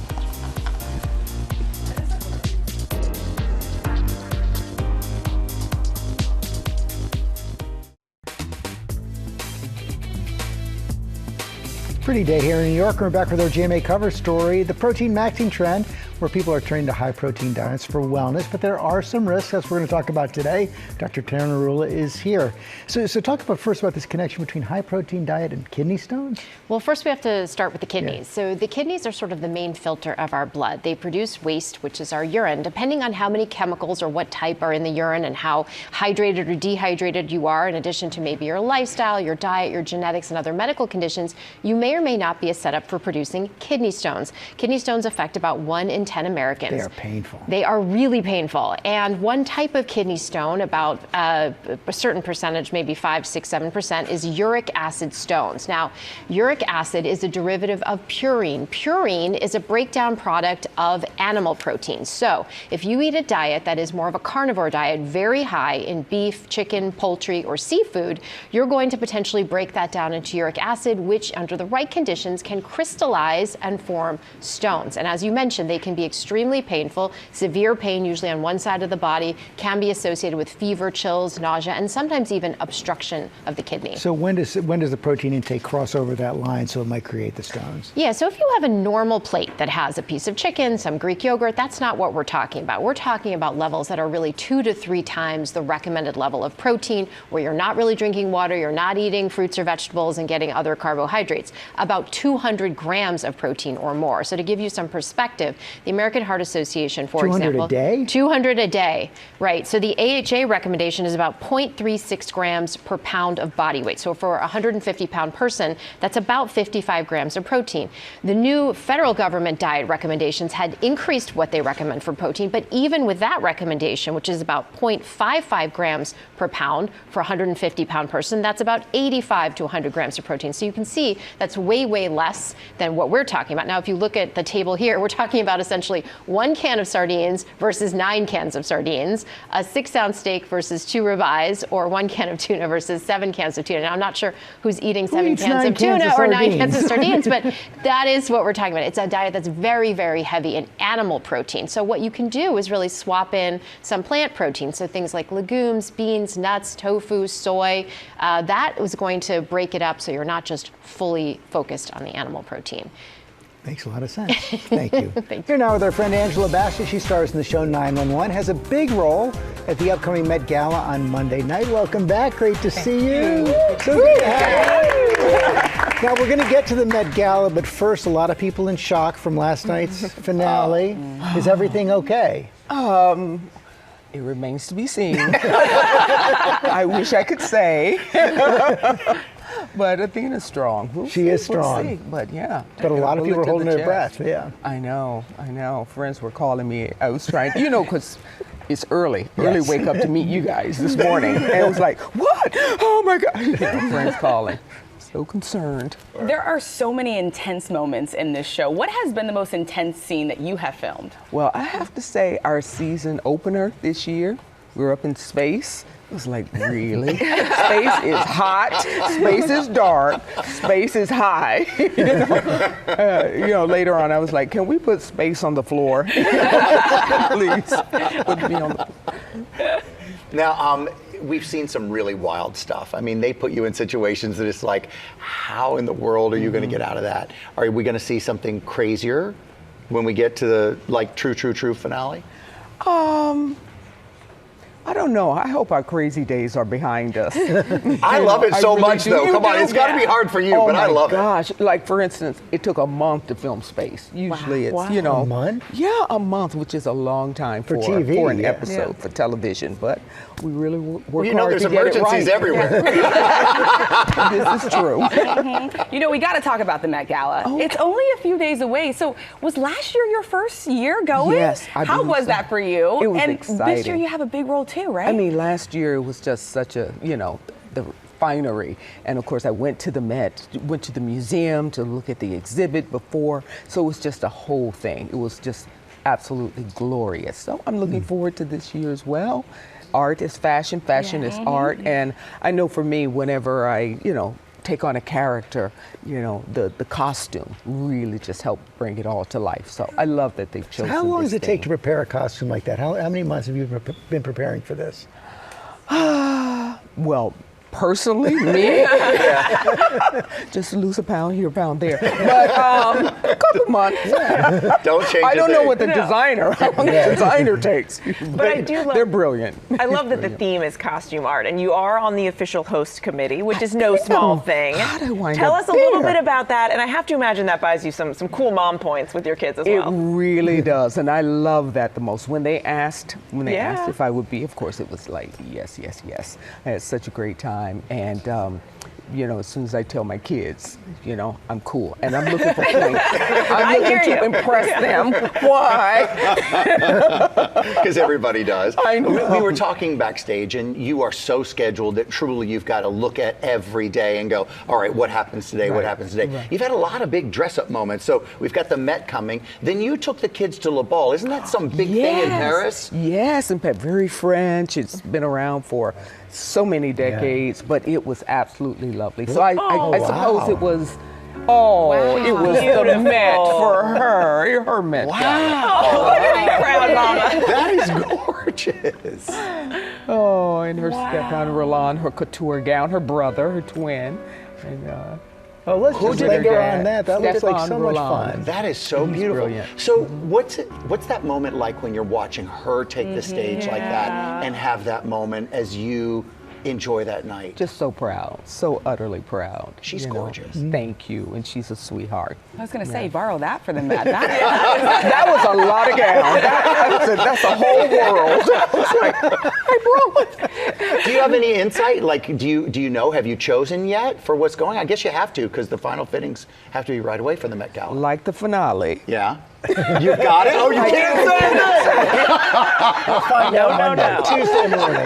Pretty day here in New York. We're back with our GMA cover story, the protein maxing trend, where people are turning to high protein diets for wellness, but there are some risks. That's what we're going to talk about today. Dr. Tara Narula is here. So talk about first about this connection between high protein diet and kidney stones. Well, first we have to start with the kidneys. Yeah. So the kidneys are sort of the main filter of our blood. They produce waste, which is our urine. Depending on how many chemicals or what type are in the urine and how hydrated or dehydrated you are, in addition to maybe your lifestyle, your diet, your genetics, and other medical conditions, you may or may not be a setup for producing kidney stones. Kidney stones affect about 1 in 10 Americans. They are painful. They are really painful. And one type of kidney stone, about a certain percentage, maybe 5, 6, 7%, is uric acid stones. Now, uric acid is a derivative of purine. Purine is a breakdown product of animal proteins. So if you eat a diet that is more of a carnivore diet, very high in beef, chicken, poultry, or seafood, you're going to potentially break that down into uric acid, which under the right conditions can crystallize and form stones. And as you mentioned, they can be extremely painful. Severe pain, usually on one side of the body, can be associated with fever, chills, nausea, and sometimes even obstruction of the kidney. So when does the protein intake cross over that line so it might create the stones? Yeah, so if you have a normal plate that has a piece of chicken, some Greek yogurt, that's not what we're talking about. We're talking about levels that are really 2 to 3 times the recommended level of protein, where you're not really drinking water, you're not eating fruits or vegetables and getting other carbohydrates. About 200 grams of protein or more. So to give you some perspective, the American Heart Association, for example. 200 a day? 200 a day, right. So the AHA recommendation is about 0.36 grams per pound of body weight. So for a 150-pound person, that's about 55 grams of protein. The new federal government diet recommendations had increased what they recommend for protein, but even with that recommendation, which is about 0.55 grams per pound for a 150-pound person, that's about 85 to 100 grams of protein. So you can see that's way, way less than what we're talking about. Now, if you look at the table here, we're talking about essentially essentially 1 can of sardines versus 9 cans of sardines, a 6-ounce steak versus 2 ribeyes, or 1 can of tuna versus 7 cans of tuna. Now, I'm not sure who's eating 7 cans of tuna or 9 cans of sardines, but that is what we're talking about. It's a diet that's very, very heavy in animal protein. So what you can do is really swap in some plant protein. So things like legumes, beans, nuts, tofu, soy. That is going to break it up so you're not just fully focused on the animal protein. Makes a lot of sense. Thank you. Here now with our friend Angela Bassett. She stars in the show 911, has a big role at the upcoming Met Gala on Monday night. Welcome back. Great to see you. So good to have you. Now, we're going to get to the Met Gala, but first, a lot of people in shock from last night's finale. Is everything okay? It remains to be seen. I wish I could say. But Athena's strong. She is strong. We'll see. But yeah. But a lot of people are holding their breath. Yeah. I know. Friends were calling me. I was trying, because it's early Yes. wake up to meet you guys this morning. And it was like, what? Oh my God. Friends calling. So concerned. There are so many intense moments in this show. What has been the most intense scene that you have filmed? Well, I have to say our season opener this year, we were up in space. It was like, really? Space is hot, space is dark, space is high. Later on I was like, can we put space on the floor? Please, put me on the floor. Now, we've seen some really wild stuff. I mean, they put you in situations that it's like, how in the world are you going to get out of that? Are we going to see something crazier when we get to the true finale? I don't know. I hope our crazy days are behind us. I love it so much, though. Come on, it's got to be hard for you, but I love it. Oh my gosh! Like for instance, it took a month to film Space. Usually it's a month. Yeah, a month, which is a long time for TV, for an episode for television. But we really work hard there's to get it emergencies right. everywhere. This is true. We got to talk about the Met Gala. It's only a few days away. So was last year your first year going? Yes. How was that for you? It was and exciting. This year you have a big role too, right? I mean, last year it was just such a, the finery. And of course I went to the Met, went to the museum to look at the exhibit before. So it was just a whole thing. It was just absolutely glorious. So I'm looking forward to this year as well. Art is fashion, fashion is art. And I know for me, whenever I, take on a character, the costume really just helped bring it all to life. So I love that they've chosen. So how long this does it take to prepare a costume like that? How many months have you been preparing for this? Well, personally, me, just lose a pound here, a pound there. But a couple months. Don't change. I don't know what the designer takes. But I do love. They're brilliant. I love that the theme is costume art, and you are on the official host committee, which is no small thing. How did I wind Tell up us a little there? bit about that, and I have to imagine that buys you some cool mom points with your kids as well. It really does, and I love that the most. When they asked if I would be, of course, it was like yes. I had such a great time, and as soon as I tell my kids, I'm cool, and I'm looking for points. I'm looking to impress them. Why? Because everybody does. I know. We were talking backstage, and you are so scheduled that truly you've got to look at every day and go, all right, what happens today? What happens today? Right. You've had a lot of big dress-up moments. So we've got the Met coming. Then you took the kids to La Ball. Isn't that some big thing in Paris? Yes, and very French. It's been around for so many decades, but it was absolutely lovely. So I suppose it was. It was the Met for her Met. Wow! Look at me proud, Mama. That is gorgeous. And her Stéphane Roland, her couture gown, her brother, her twin, and. Let's just linger on that. That looks like so much Roland. fun. That is so beautiful. Brilliant. So what's that moment like when you're watching her take the stage like that and have that moment as you enjoy that night? Just so proud, so utterly proud. She's gorgeous. Thank you, and she's a sweetheart. I was going to say, borrow that for the Met. That was a lot of gown. That's a whole world. I was like, I broke it. Do you have any insight? Like, do you know? Have you chosen yet for what's going on? I guess you have to, because the final fittings have to be right away for the Met Gala. Like the finale. Yeah. You've got it? Oh, you can't say it! We'll find out Monday, Tuesday morning.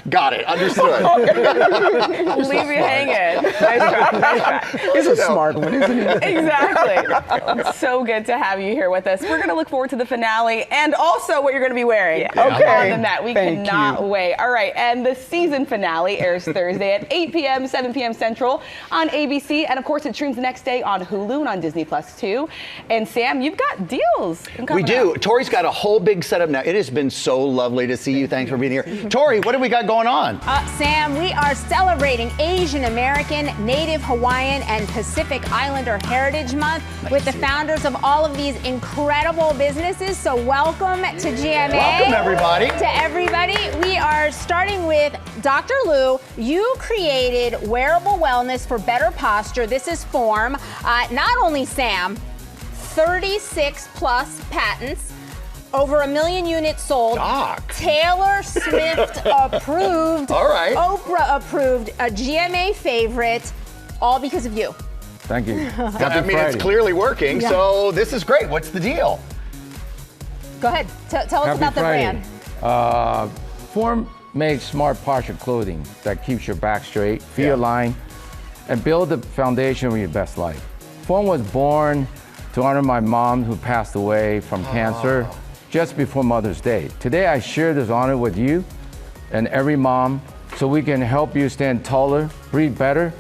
Got it. Understood. Leave you hanging. Nice try. He's a smart one, isn't he? Exactly. So good to have you here with us. We're going to look forward to the finale and also what you're going to be wearing on the Met. We cannot wait. All right, and the season finale airs Thursday at 8 p.m., 7 p.m. Central on ABC, and of course it streams the next day on Hulu and on Disney Plus too. And Sam, you've got deals. We do. Tori's got a whole big setup now. It has been so lovely to see you. Thanks for being here. Tori, what do we got going on? Sam, we are celebrating Asian American, Native Hawaiian, and Pacific Islander Heritage Month with the founders of all of these incredible businesses. So welcome to GMA. Welcome, everybody. To everybody. We are starting with Dr. Lou. You created wearable wellness for better posture. This is Form. Not only Sam, 36 plus patents, over 1 million units sold. Doc. Taylor Swift approved. All right. Oprah approved. A GMA favorite, all because of you. Thank you. I mean, it's clearly working, so this is great. What's the deal? Go ahead. Tell us about the brand. Form makes smart posture clothing that keeps your back straight, feet aligned, and build the foundation of your best life. Form was born to honor my mom who passed away from cancer just before Mother's Day. Today I share this honor with you and every mom so we can help you stand taller, breathe better,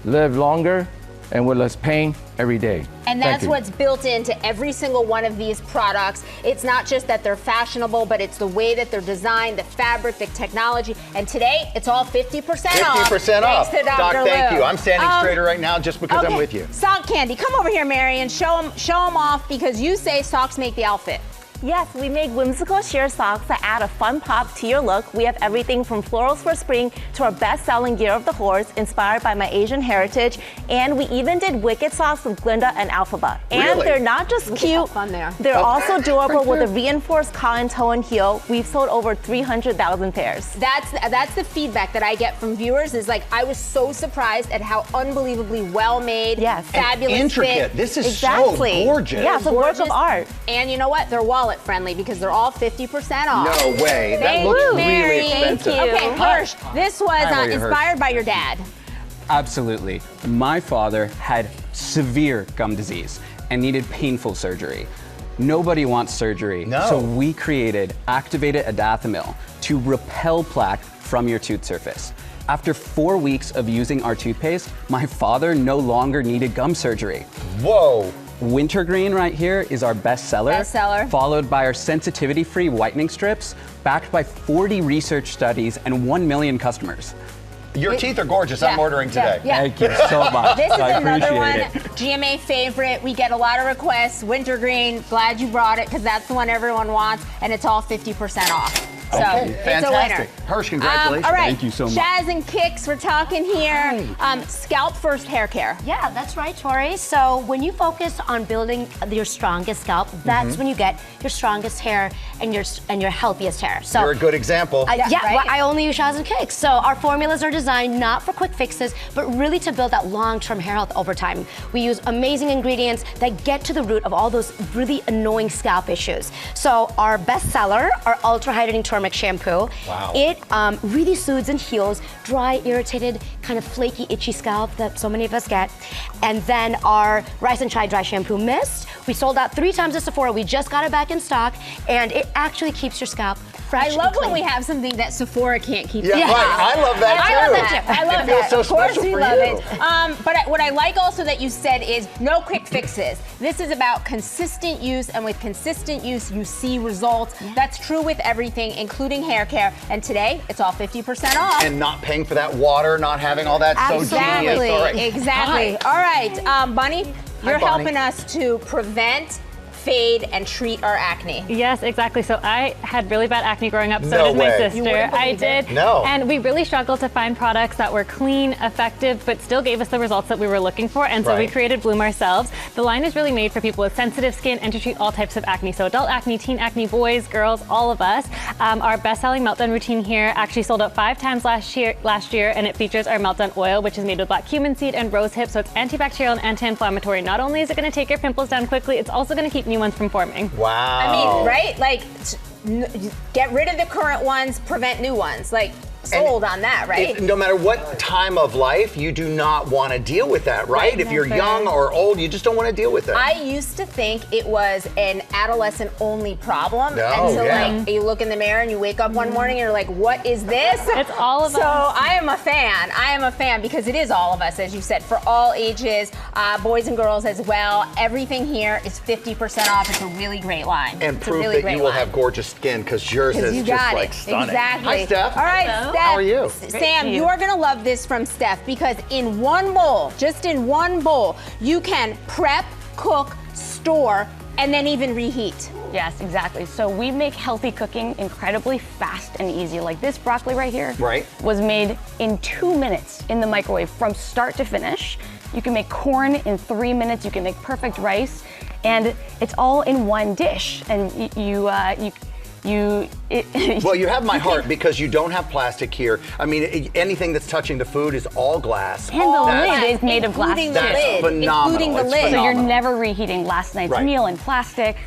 live longer, and with less pain every day. And that's what's built into every single one of these products. It's not just that they're fashionable, but it's the way that they're designed, the fabric, the technology. And today, it's all 50% off. 50% off. Thanks to Doc, Dr. thank Lou. you. I'm standing straighter right now just because I'm with you. Sock candy. Come over here, Marion. Show them off because you say socks make the outfit. Yes, we make whimsical sheer socks that add a fun pop to your look. We have everything from florals for spring to our best-selling Year of the Horse, inspired by my Asian heritage. And we even did Wicked socks with Glinda and Alphaba. And they're not just cute, they're also durable with a reinforced cotton toe and heel. We've sold over 300,000 pairs. That's the feedback that I get from viewers is like, I was so surprised at how unbelievably well made, fabulous and intricate. fit. This is so gorgeous. Yeah, it's a work of art. And you know what? They're wallet friendly because they're all 50% off. No way. That Thank looks you, really Mary. expensive. Okay, Hirsch, this was Hi, inspired by your dad. Absolutely. My father had severe gum disease and needed painful surgery. Nobody wants surgery, so we created activated adaptamyl to repel plaque from your tooth surface. After 4 weeks of using our toothpaste, my father no longer needed gum surgery. Whoa. Wintergreen right here is our best seller, followed by our sensitivity-free whitening strips, backed by 40 research studies and 1 million customers. Your teeth are gorgeous. I'm ordering today. Thank you so much. This is I another one, appreciate it. GMA favorite. We get a lot of requests. Wintergreen, glad you brought it because that's the one everyone wants, and it's all 50% off. So it's a winner. Hirsch, congratulations. All right. Thank you so much. Shaz and Kicks, we're talking here. Scalp first hair care. Yeah, that's right, Tori. So when you focus on building your strongest scalp, that's when you get your strongest hair and your healthiest hair. So you're a good example. Well, I only use Shaz and Kicks. So our formulas are designed not for quick fixes, but really to build that long-term hair health over time. We use amazing ingredients that get to the root of all those really annoying scalp issues. So our best seller, our Ultra Hydrating Turmeric Shampoo. Wow. It really soothes and heals dry, irritated, kind of flaky, itchy scalp that so many of us get. And then our Rice and Chai Dry Shampoo Mist. We sold out 3 times at Sephora. We just got it back in stock, and it actually keeps your scalp fresh. I love when we have something that Sephora can't keep. Yeah, right. I love that too. I love that too. I love it feels that. so of course, special we for love you. it. But what I like also that you said is no quick fixes. This is about consistent use, and with consistent use, you see results. Yeah. That's true with everything, including hair care. And today, it's all 50% off. And not paying for that water, not having all that. So genius. All right. Exactly. Hi. All right, Bunny, you're Bonnie. helping us to prevent fade and treat our acne. Yes, exactly. So I had really bad acne growing up. So No did my way. sister. I did. No. And we really struggled to find products that were clean, effective, but still gave us the results that we were looking for. And so we created Bloom ourselves. The line is really made for people with sensitive skin and to treat all types of acne. So adult acne, teen acne, boys, girls, all of us. Our best-selling Meltdown routine here actually sold out 5 times last year, and it features our Meltdown oil, which is made with black cumin seed and rose hip. So it's antibacterial and anti-inflammatory. Not only is it going to take your pimples down quickly, it's also going to keep new ones from forming. Wow. I mean, right? Like, get rid of the current ones, prevent new ones. Like, sold on that, right? No matter what time of life, you do not want to deal with that, right? If you're young or old, you just don't want to deal with it. I used to think it was an adolescent-only problem until like you look in the mirror and you wake up one morning and you're like, "What is this?" It's all of us. So I am a fan. I am a fan because it is all of us, as you said, for all ages, boys and girls as well. Everything here is 50% off. It's a really great line. And it's proof a really that you will have gorgeous skin because yours is just like stunning. Exactly. Hi, Steph. All right, Steph. How are you? Sam, you are gonna love this from Steph because in one bowl, just in one bowl, you can prep, cook, store, and then even reheat. Yes, exactly. So we make healthy cooking incredibly fast and easy. Like this broccoli right here was made in 2 minutes in the microwave from start to finish. You can make corn in 3 minutes. You can make perfect rice, and it's all in one dish. And well, you have my heart because you don't have plastic here. I mean, anything that's touching the food is all glass. And the lid is made of glass. That's phenomenal. Including the lid. So you're never reheating last night's meal in plastic.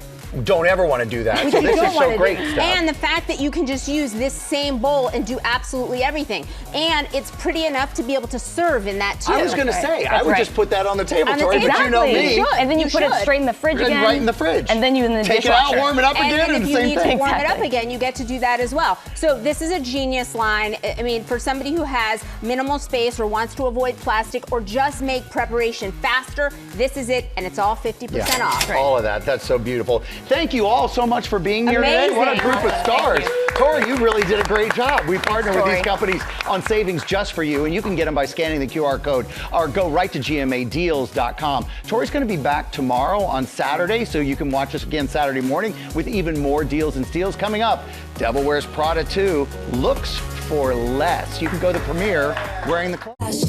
Don't ever want to do that. So this is so great, Steph. And the fact that you can just use this same bowl and do absolutely everything. And it's pretty enough to be able to serve in that too. I was going to say, I would just put that on the table, Tori, but you know me. You should. And then you put it straight in the fridge again. Right in the fridge. And then you in the Take dishwasher. it out, warm it up again, and and if the you same need thing. to warm it up again, you get to do that as well. So this is a genius line. I mean, for somebody who has minimal space or wants to avoid plastic or just make preparation faster, this is it, and it's all 50% off. All of that. That's so beautiful. Thank you all so much for being here today. What a group of stars. Tori, you really did a great job. We partner with these companies on savings just for you, and you can get them by scanning the QR code or go right to gmadeals.com. Tori's going to be back tomorrow on Saturday, so you can watch us again Saturday morning with even more deals and steals coming up. Devil Wears Prada 2 looks for less. You can go to the premiere wearing the clothes.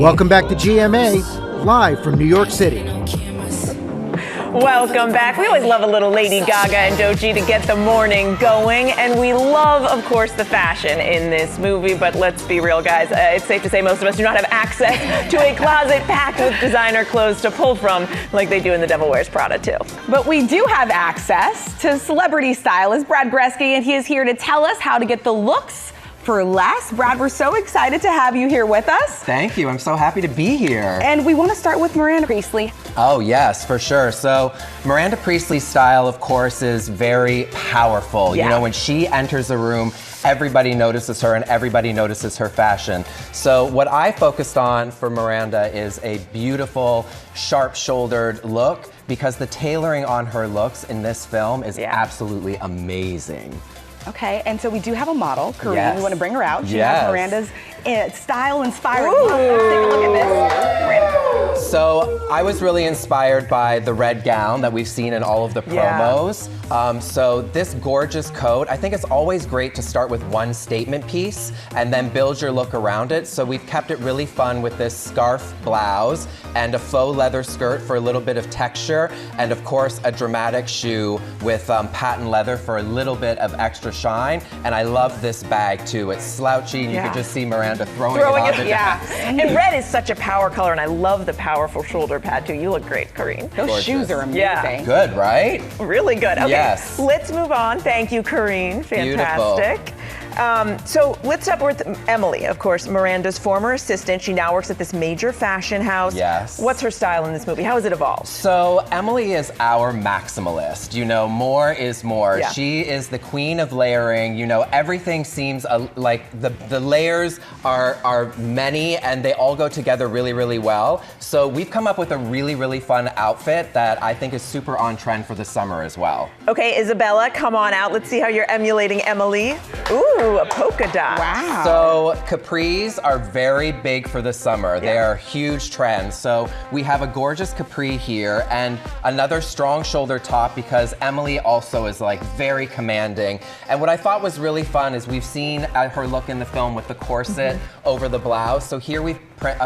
Welcome back to GMA, live from New York City. Welcome back. We always love a little Lady Gaga and Doechii to get the morning going. And we love, of course, the fashion in this movie. But let's be real, guys. It's safe to say most of us do not have access to a closet packed with designer clothes to pull from like they do in The Devil Wears Prada 2. But we do have access to celebrity stylist Brad Bresky, and he is here to tell us how to get the looks for less. Brad, we're so excited to have you here with us. Thank you. I'm so happy to be here. And we want to start with Miranda Priestly. Oh, yes, for sure. So Miranda Priestly's style, of course, is very powerful. Yeah. You know, when she enters a room, everybody notices her and everybody notices her fashion. So what I focused on for Miranda is a beautiful, sharp-shouldered look because the tailoring on her looks in this film is absolutely amazing. Okay, and so we do have a model, Corinne. Yes. We want to bring her out. She Yes. has Miranda's style-inspired look. Let's take a look at this. Miranda. So I was really inspired by the red gown that we've seen in all of the promos. So this gorgeous coat, I think it's always great to start with one statement piece and then build your look around it. So we've kept it really fun with this scarf blouse and a faux leather skirt for a little bit of texture, and of course a dramatic shoe with patent leather for a little bit of extra shine. And I love this bag too. It's slouchy, and you can just see Miranda throwing it on. And red is such a power color, and I love the powerful shoulder pad too. You look great, Corinne. Those shoes are amazing. Yeah. Good, right? Really good. Okay, Yes. let's move on. Thank you, Corinne. Fantastic. So let's start with Emily, of course, Miranda's former assistant. She now works at this major fashion house. Yes. What's her style in this movie? How has it evolved? So Emily is our maximalist. You know, more is more. Yeah. She is the queen of layering. You know, everything seems like the layers are many and they all go together really, really well. So we've come up with a really, really fun outfit that I think is super on trend for the summer as well. Okay, Isabella, come on out. Let's see how you're emulating Emily. Ooh, Ooh, a polka dot. Wow. So capris are very big for the summer. They are a huge trend. So we have a gorgeous capri here and another strong shoulder top because Emily also is like very commanding. And what I thought was really fun is we've seen her look in the film with the corset over the blouse. So here we put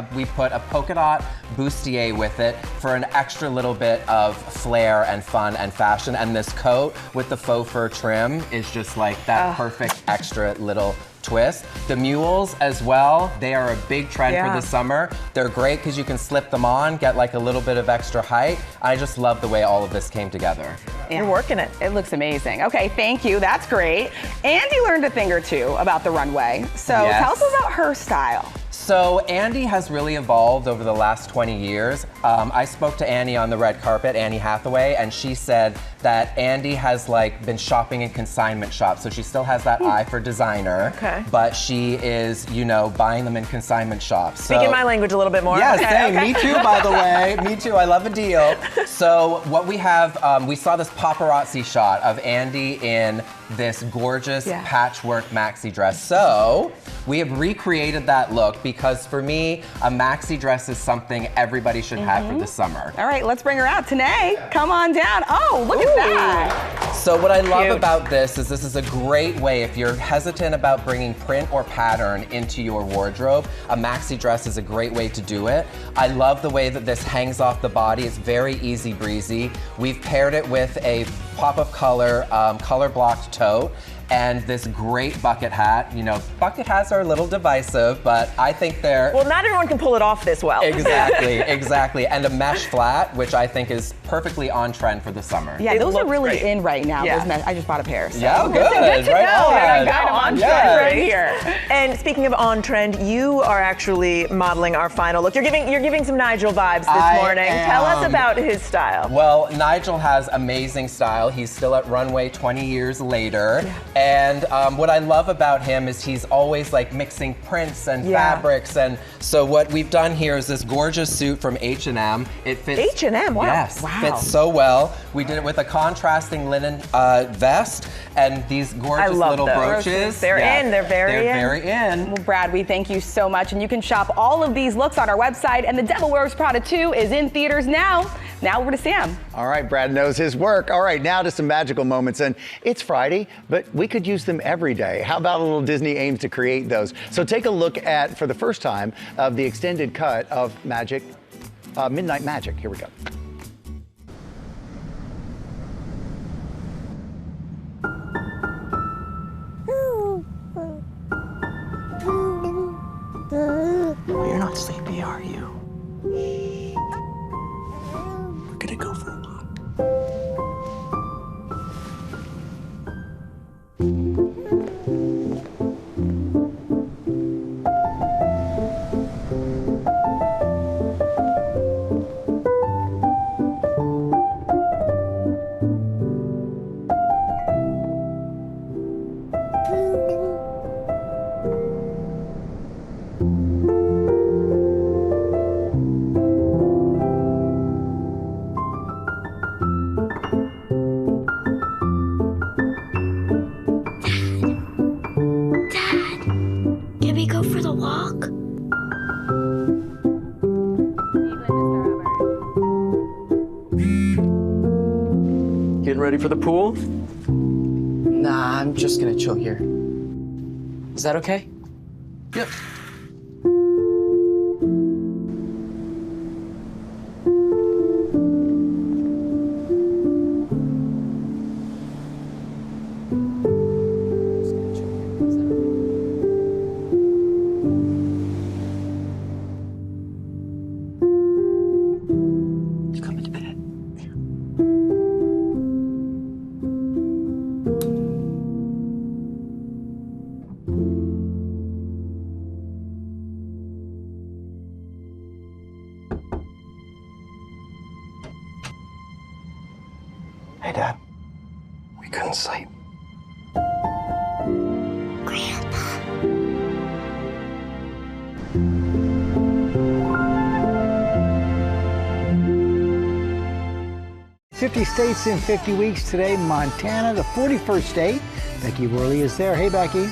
a polka dot bustier with it for an extra little bit of flair and fun and fashion. And this coat with the faux fur trim is just like that perfect extra little twist. The mules as well, they are a big trend for the summer. They're great because you can slip them on, get like a little bit of extra height. I just love the way all of this came together. You're working it. It looks amazing. Okay, thank you. That's great. Andy learned a thing or two about the runway. So tell us about her style. So Andy has really evolved over the last 20 years. I spoke to Annie on the red carpet, Annie Hathaway, and she said that Andy has like been shopping in consignment shops. So she still has that eye for designer, but she is, you know, buying them in consignment shops. Speaking my language a little bit more. Yes, same. Me too, by the way. Me too. I love a deal. So what we have, we saw this paparazzi shot of Andy in this gorgeous patchwork maxi dress. So we have recreated that look because for me, a maxi dress is something everybody should have for the summer. All right, let's bring her out. Tanae, come on down. Oh, look at that. So what I love about this is a great way, if you're hesitant about bringing print or pattern into your wardrobe, a maxi dress is a great way to do it. I love the way that this hangs off the body. It's very easy breezy. We've paired it with a pop of color, color blocked tote, and this great bucket hat. You know, bucket hats are a little divisive, but I think they're... Well, not everyone can pull it off this well. Exactly, exactly. And a mesh flat, which I think is perfectly on trend for the summer. Yeah, those are really in right now. Yeah. Those mesh, I just bought a pair. So. Yeah, good. Good to right know. on. I got them on trend right here. And speaking of on trend, you are actually modeling our final look. You're giving some Nigel vibes this morning. Tell us about his style. Well, Nigel has amazing style. He's still at Runway 20 years later. And what I love about him is he's always like mixing prints and fabrics. And so what we've done here is this gorgeous suit from H&M. It fits. H&M, wow. Yes, Wow. fits so well. We did it with a contrasting linen vest and these gorgeous little brooches. They're in, they're very in. Well, Brad, we thank you so much. And you can shop all of these looks on our website. And The Devil Wears Prada 2 is in theaters now. Now over to Sam. All right, Brad knows his work. All right, now to some magical moments. And it's Friday, but we could use them every day. How about a little Disney aims to create those? So take a look at, for the first time, of the extended cut of Magic, Midnight Magic. Here we go. Well, you're not sleepy, are you? We're gonna go for a walk. Can we go for the walk? Getting ready for the pool? Nah, I'm just gonna chill here. Is that okay? Yep. Hey, Dad. We couldn't sleep. Grandpa. 50 states in 50 weeks today. Montana, the 41st state. Becky Worley is there. Hey, Becky.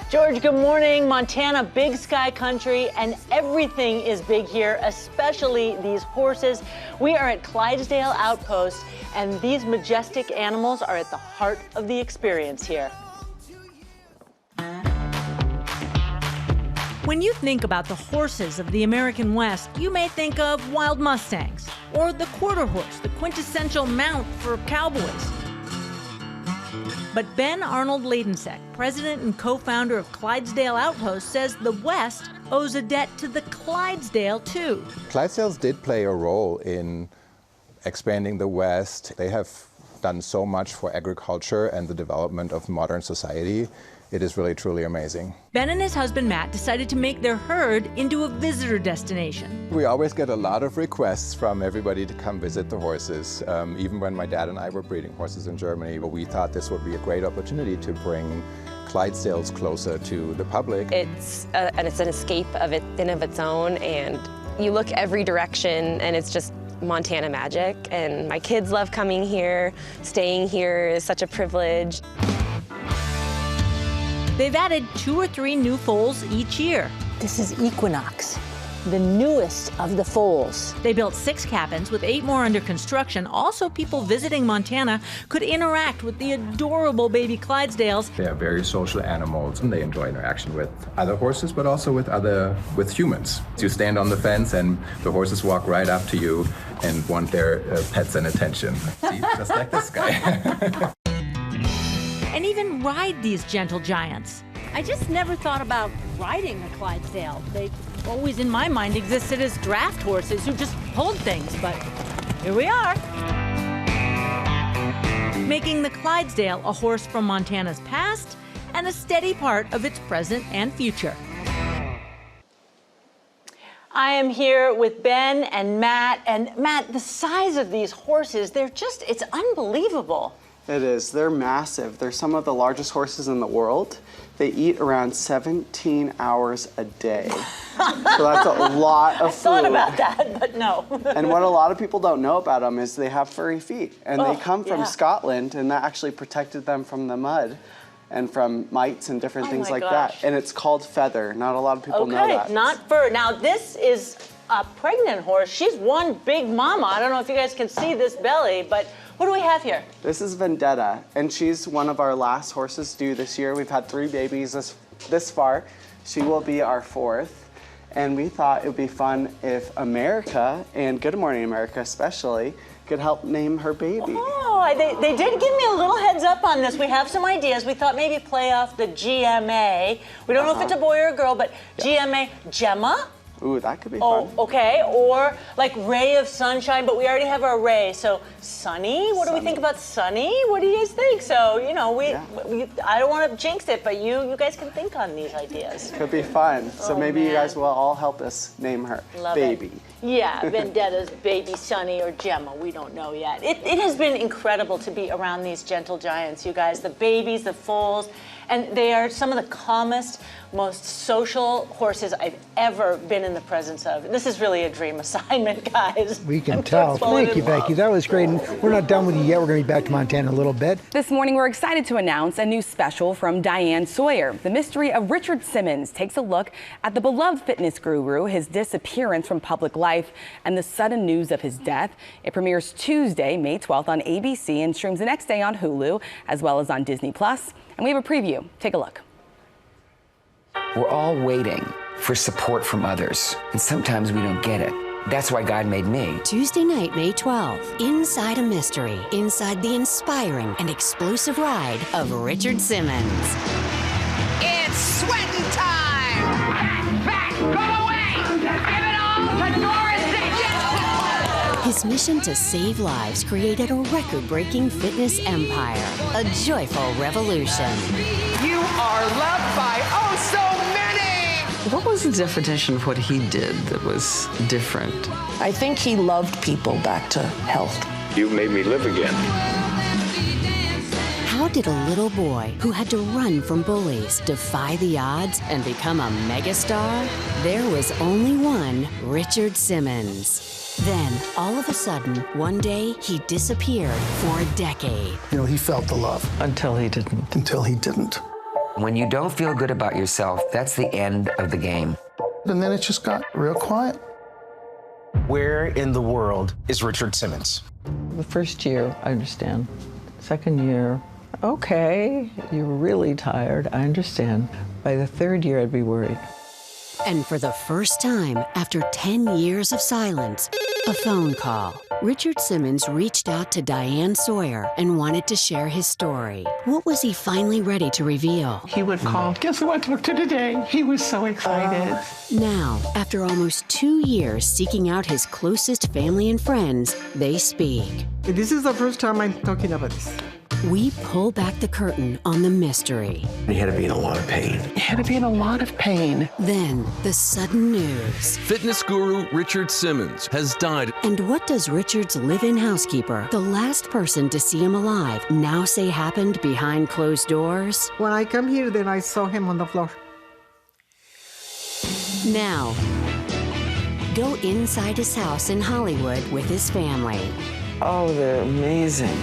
George, good morning. Montana, big sky country, and everything is big here, especially these horses. We are at Clydesdale Outpost, and these majestic animals are at the heart of the experience here. When you think about the horses of the American West, you may think of wild Mustangs, or the quarter horse, the quintessential mount for cowboys. But Ben Arnold Ladensek, president and co-founder of Clydesdale Outpost, says the West owes a debt to the Clydesdale, too. Clydesdales did play a role in expanding the West. They have done so much for agriculture and the development of modern society. It is really, truly amazing. Ben and his husband Matt decided to make their herd into a visitor destination. We always get a lot of requests from everybody to come visit the horses. Even when my dad and I were breeding horses in Germany, we thought this would be a great opportunity to bring Clydesdales closer to the public. It's an escape of it in of its own, and you look every direction and it's just Montana magic. And my kids love coming here. Staying here is such a privilege. They've added 2 or 3 new foals each year. This is Equinox, the newest of the foals. They built 6 cabins with 8 more under construction. Also, people visiting Montana could interact with the adorable baby Clydesdales. They are very social animals and they enjoy interaction with other horses, but also with humans. You stand on the fence and the horses walk right up to you and want their pets and attention. See, just like this guy. And even ride these gentle giants. I just never thought about riding a Clydesdale. They always, in my mind, existed as draft horses who just pulled things, but here we are. Making the Clydesdale a horse from Montana's past and a steady part of its present and future. I am here with Ben and Matt. And Matt, the size of these horses, it's unbelievable. It is. They're massive. They're some of the largest horses in the world. They eat around 17 hours a day. So that's a lot of food. I thought about that, but no. And what a lot of people don't know about them is they have furry feet. And they come from Scotland, and that actually protected them from the mud and from mites and different things like that. And it's called feather. Not a lot of people know that. Okay, not fur. Now, this is a pregnant horse. She's one big mama. I don't know if you guys can see this belly, but what do we have here? This is Vendetta, and she's one of our last horses due this year. We've had 3 babies this far. She will be our 4th. And we thought it would be fun if America, and Good Morning America especially, could help name her baby. Oh, they did give me a little heads up on this. We have some ideas. We thought maybe play off the GMA. We don't know if it's a boy or a girl, but GMA, Gemma? Ooh, that could be fun. Oh, okay. Or like Ray of Sunshine, but we already have our Ray. So Sunny, what do we think about Sunny? What do you guys think? So, you know, I don't want to jinx it, but you guys can think on these ideas. Could be fun. So maybe you guys will all help us name her baby. Yeah, Vendetta's baby Sunny or Gemma, we don't know yet. It has been incredible to be around these gentle giants, you guys, the babies, the foals, and they are some of the calmest, most social horses I've ever been in the presence of. This is really a dream assignment, guys. We can tell. Thank you, Becky. That was great. And we're not done with you yet. We're going to be back to Montana in a little bit. This morning, we're excited to announce a new special from Diane Sawyer. The mystery of Richard Simmons takes a look at the beloved fitness guru, his disappearance from public life, and the sudden news of his death. It premieres Tuesday, May 12th on ABC and streams the next day on Hulu, as well as on Disney+. And we have a preview. Take a look. We're all waiting for support from others, and sometimes we don't get it. That's why God made me. Tuesday night, May 12th, inside a mystery, inside the inspiring and explosive ride of Richard Simmons. It's sweating time! Back! Go away! Give it all to Doris Day! His mission to save lives created a record-breaking fitness empire, a joyful revolution. You are loved by oh so many! What was the definition of what he did that was different? I think he loved people back to health. You made me live again. How did a little boy who had to run from bullies defy the odds and become a megastar? There was only one Richard Simmons. Then, all of a sudden, one day, he disappeared for a decade. You know, he felt the love. Until he didn't. Until he didn't. When you don't feel good about yourself, that's the end of the game. And then it just got real quiet. Where in the world is Richard Simmons? The first year, I understand. Second year, okay, you're really tired, I understand. By the third year, I'd be worried. And for the first time, after 10 years of silence, a phone call. Richard Simmons reached out to Diane Sawyer and wanted to share his story. What was he finally ready to reveal? He would call, guess who I talked to today? He was so excited. Now, after almost 2 years seeking out his closest family and friends, they speak. This is the first time I'm talking about this. We pull back the curtain on the mystery. He had to be in a lot of pain. He had to be in a lot of pain. Then, the sudden news. Fitness guru Richard Simmons has died. And what does Richard's live-in housekeeper, the last person to see him alive, now say happened behind closed doors? When I come here, then I saw him on the floor. Now, go inside his house in Hollywood with his family. Oh, they're amazing.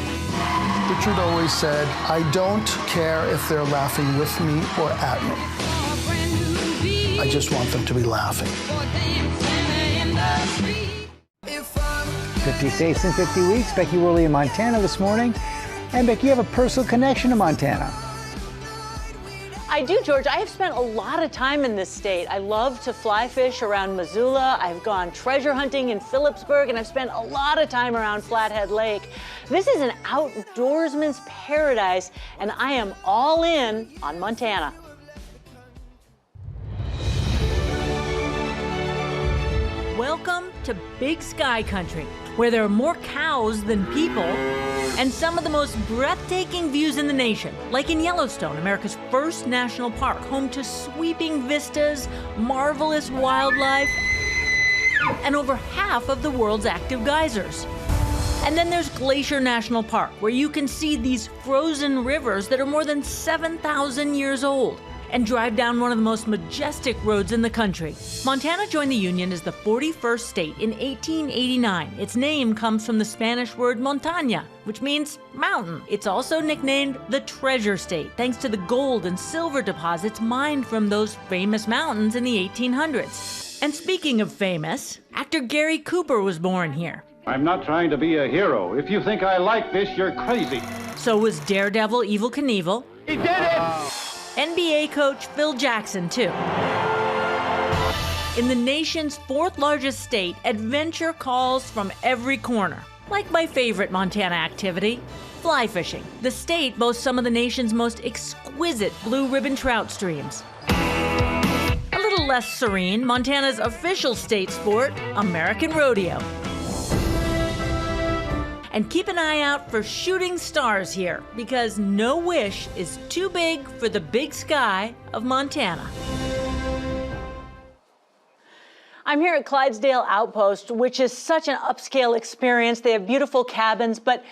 Richard always said, I don't care if they're laughing with me or at me. I just want them to be laughing. 50 states in 50 weeks. Becky Worley in Montana this morning. And Becky, you have a personal connection to Montana. I do, George. I have spent a lot of time in this state. I love to fly fish around Missoula. I've gone treasure hunting in Phillipsburg, and I've spent a lot of time around Flathead Lake. This is an outdoorsman's paradise, and I am all in on Montana. Welcome to Big Sky Country, where there are more cows than people and some of the most breathtaking views in the nation, like in Yellowstone, America's first national park, home to sweeping vistas, marvelous wildlife, and over half of the world's active geysers. And then there's Glacier National Park, where you can see these frozen rivers that are more than 7,000 years old, and drive down one of the most majestic roads in the country. Montana joined the Union as the 41st state in 1889. Its name comes from the Spanish word montaña, which means mountain. It's also nicknamed the Treasure State, thanks to the gold and silver deposits mined from those famous mountains in the 1800s. And speaking of famous, actor Gary Cooper was born here. I'm not trying to be a hero. If you think I like this, you're crazy. So was Daredevil Evel Knievel. He did it! NBA coach Phil Jackson, too. In the nation's fourth largest state, adventure calls from every corner. Like my favorite Montana activity, fly fishing. The state boasts some of the nation's most exquisite blue ribbon trout streams. A little less serene, Montana's official state sport, American rodeo. And keep an eye out for shooting stars here, because no wish is too big for the big sky of Montana. I'm here at Clydesdale Outpost, which is such an upscale experience. They have beautiful cabins, but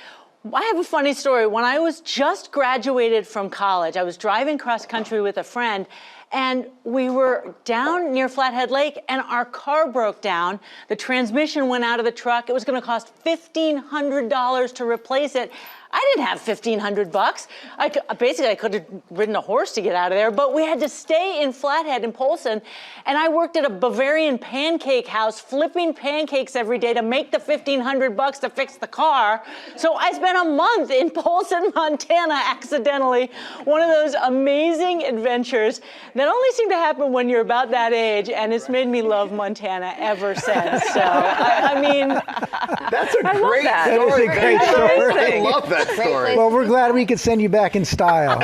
I have a funny story. When I was just graduated from college, I was driving cross country with a friend, and we were down near Flathead Lake, and our car broke down. The transmission went out of the truck. It was going to cost $1,500 to replace it. I didn't have $1,500. I could have ridden a horse to get out of there, but we had to stay in Flathead in Polson, and I worked at a Bavarian pancake house flipping pancakes every day to make the $1,500 to fix the car. So I spent a month in Polson, Montana, accidentally. One of those amazing adventures that only seem to happen when you're about that age, and it's made me love Montana ever since. So, I mean, that's a great story. That is a great story. I love that story. Well, we're glad we could send you back in style.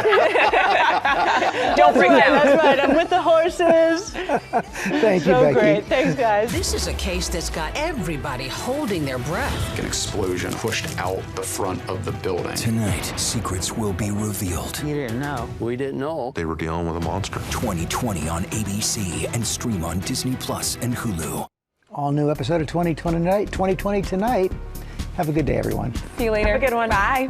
Don't freak out. That's right. I'm with the horses. Thank you, Becky. So great. Thanks, guys. This is a case that's got everybody holding their breath. An explosion pushed out the front of the building. Tonight, secrets will be revealed. You didn't know. We didn't know. They were dealing with a monster. 2020 on ABC and stream on Disney Plus and Hulu. All new episode of 2020 Tonight. Have a good day, everyone. See you later. Have a good one. Bye.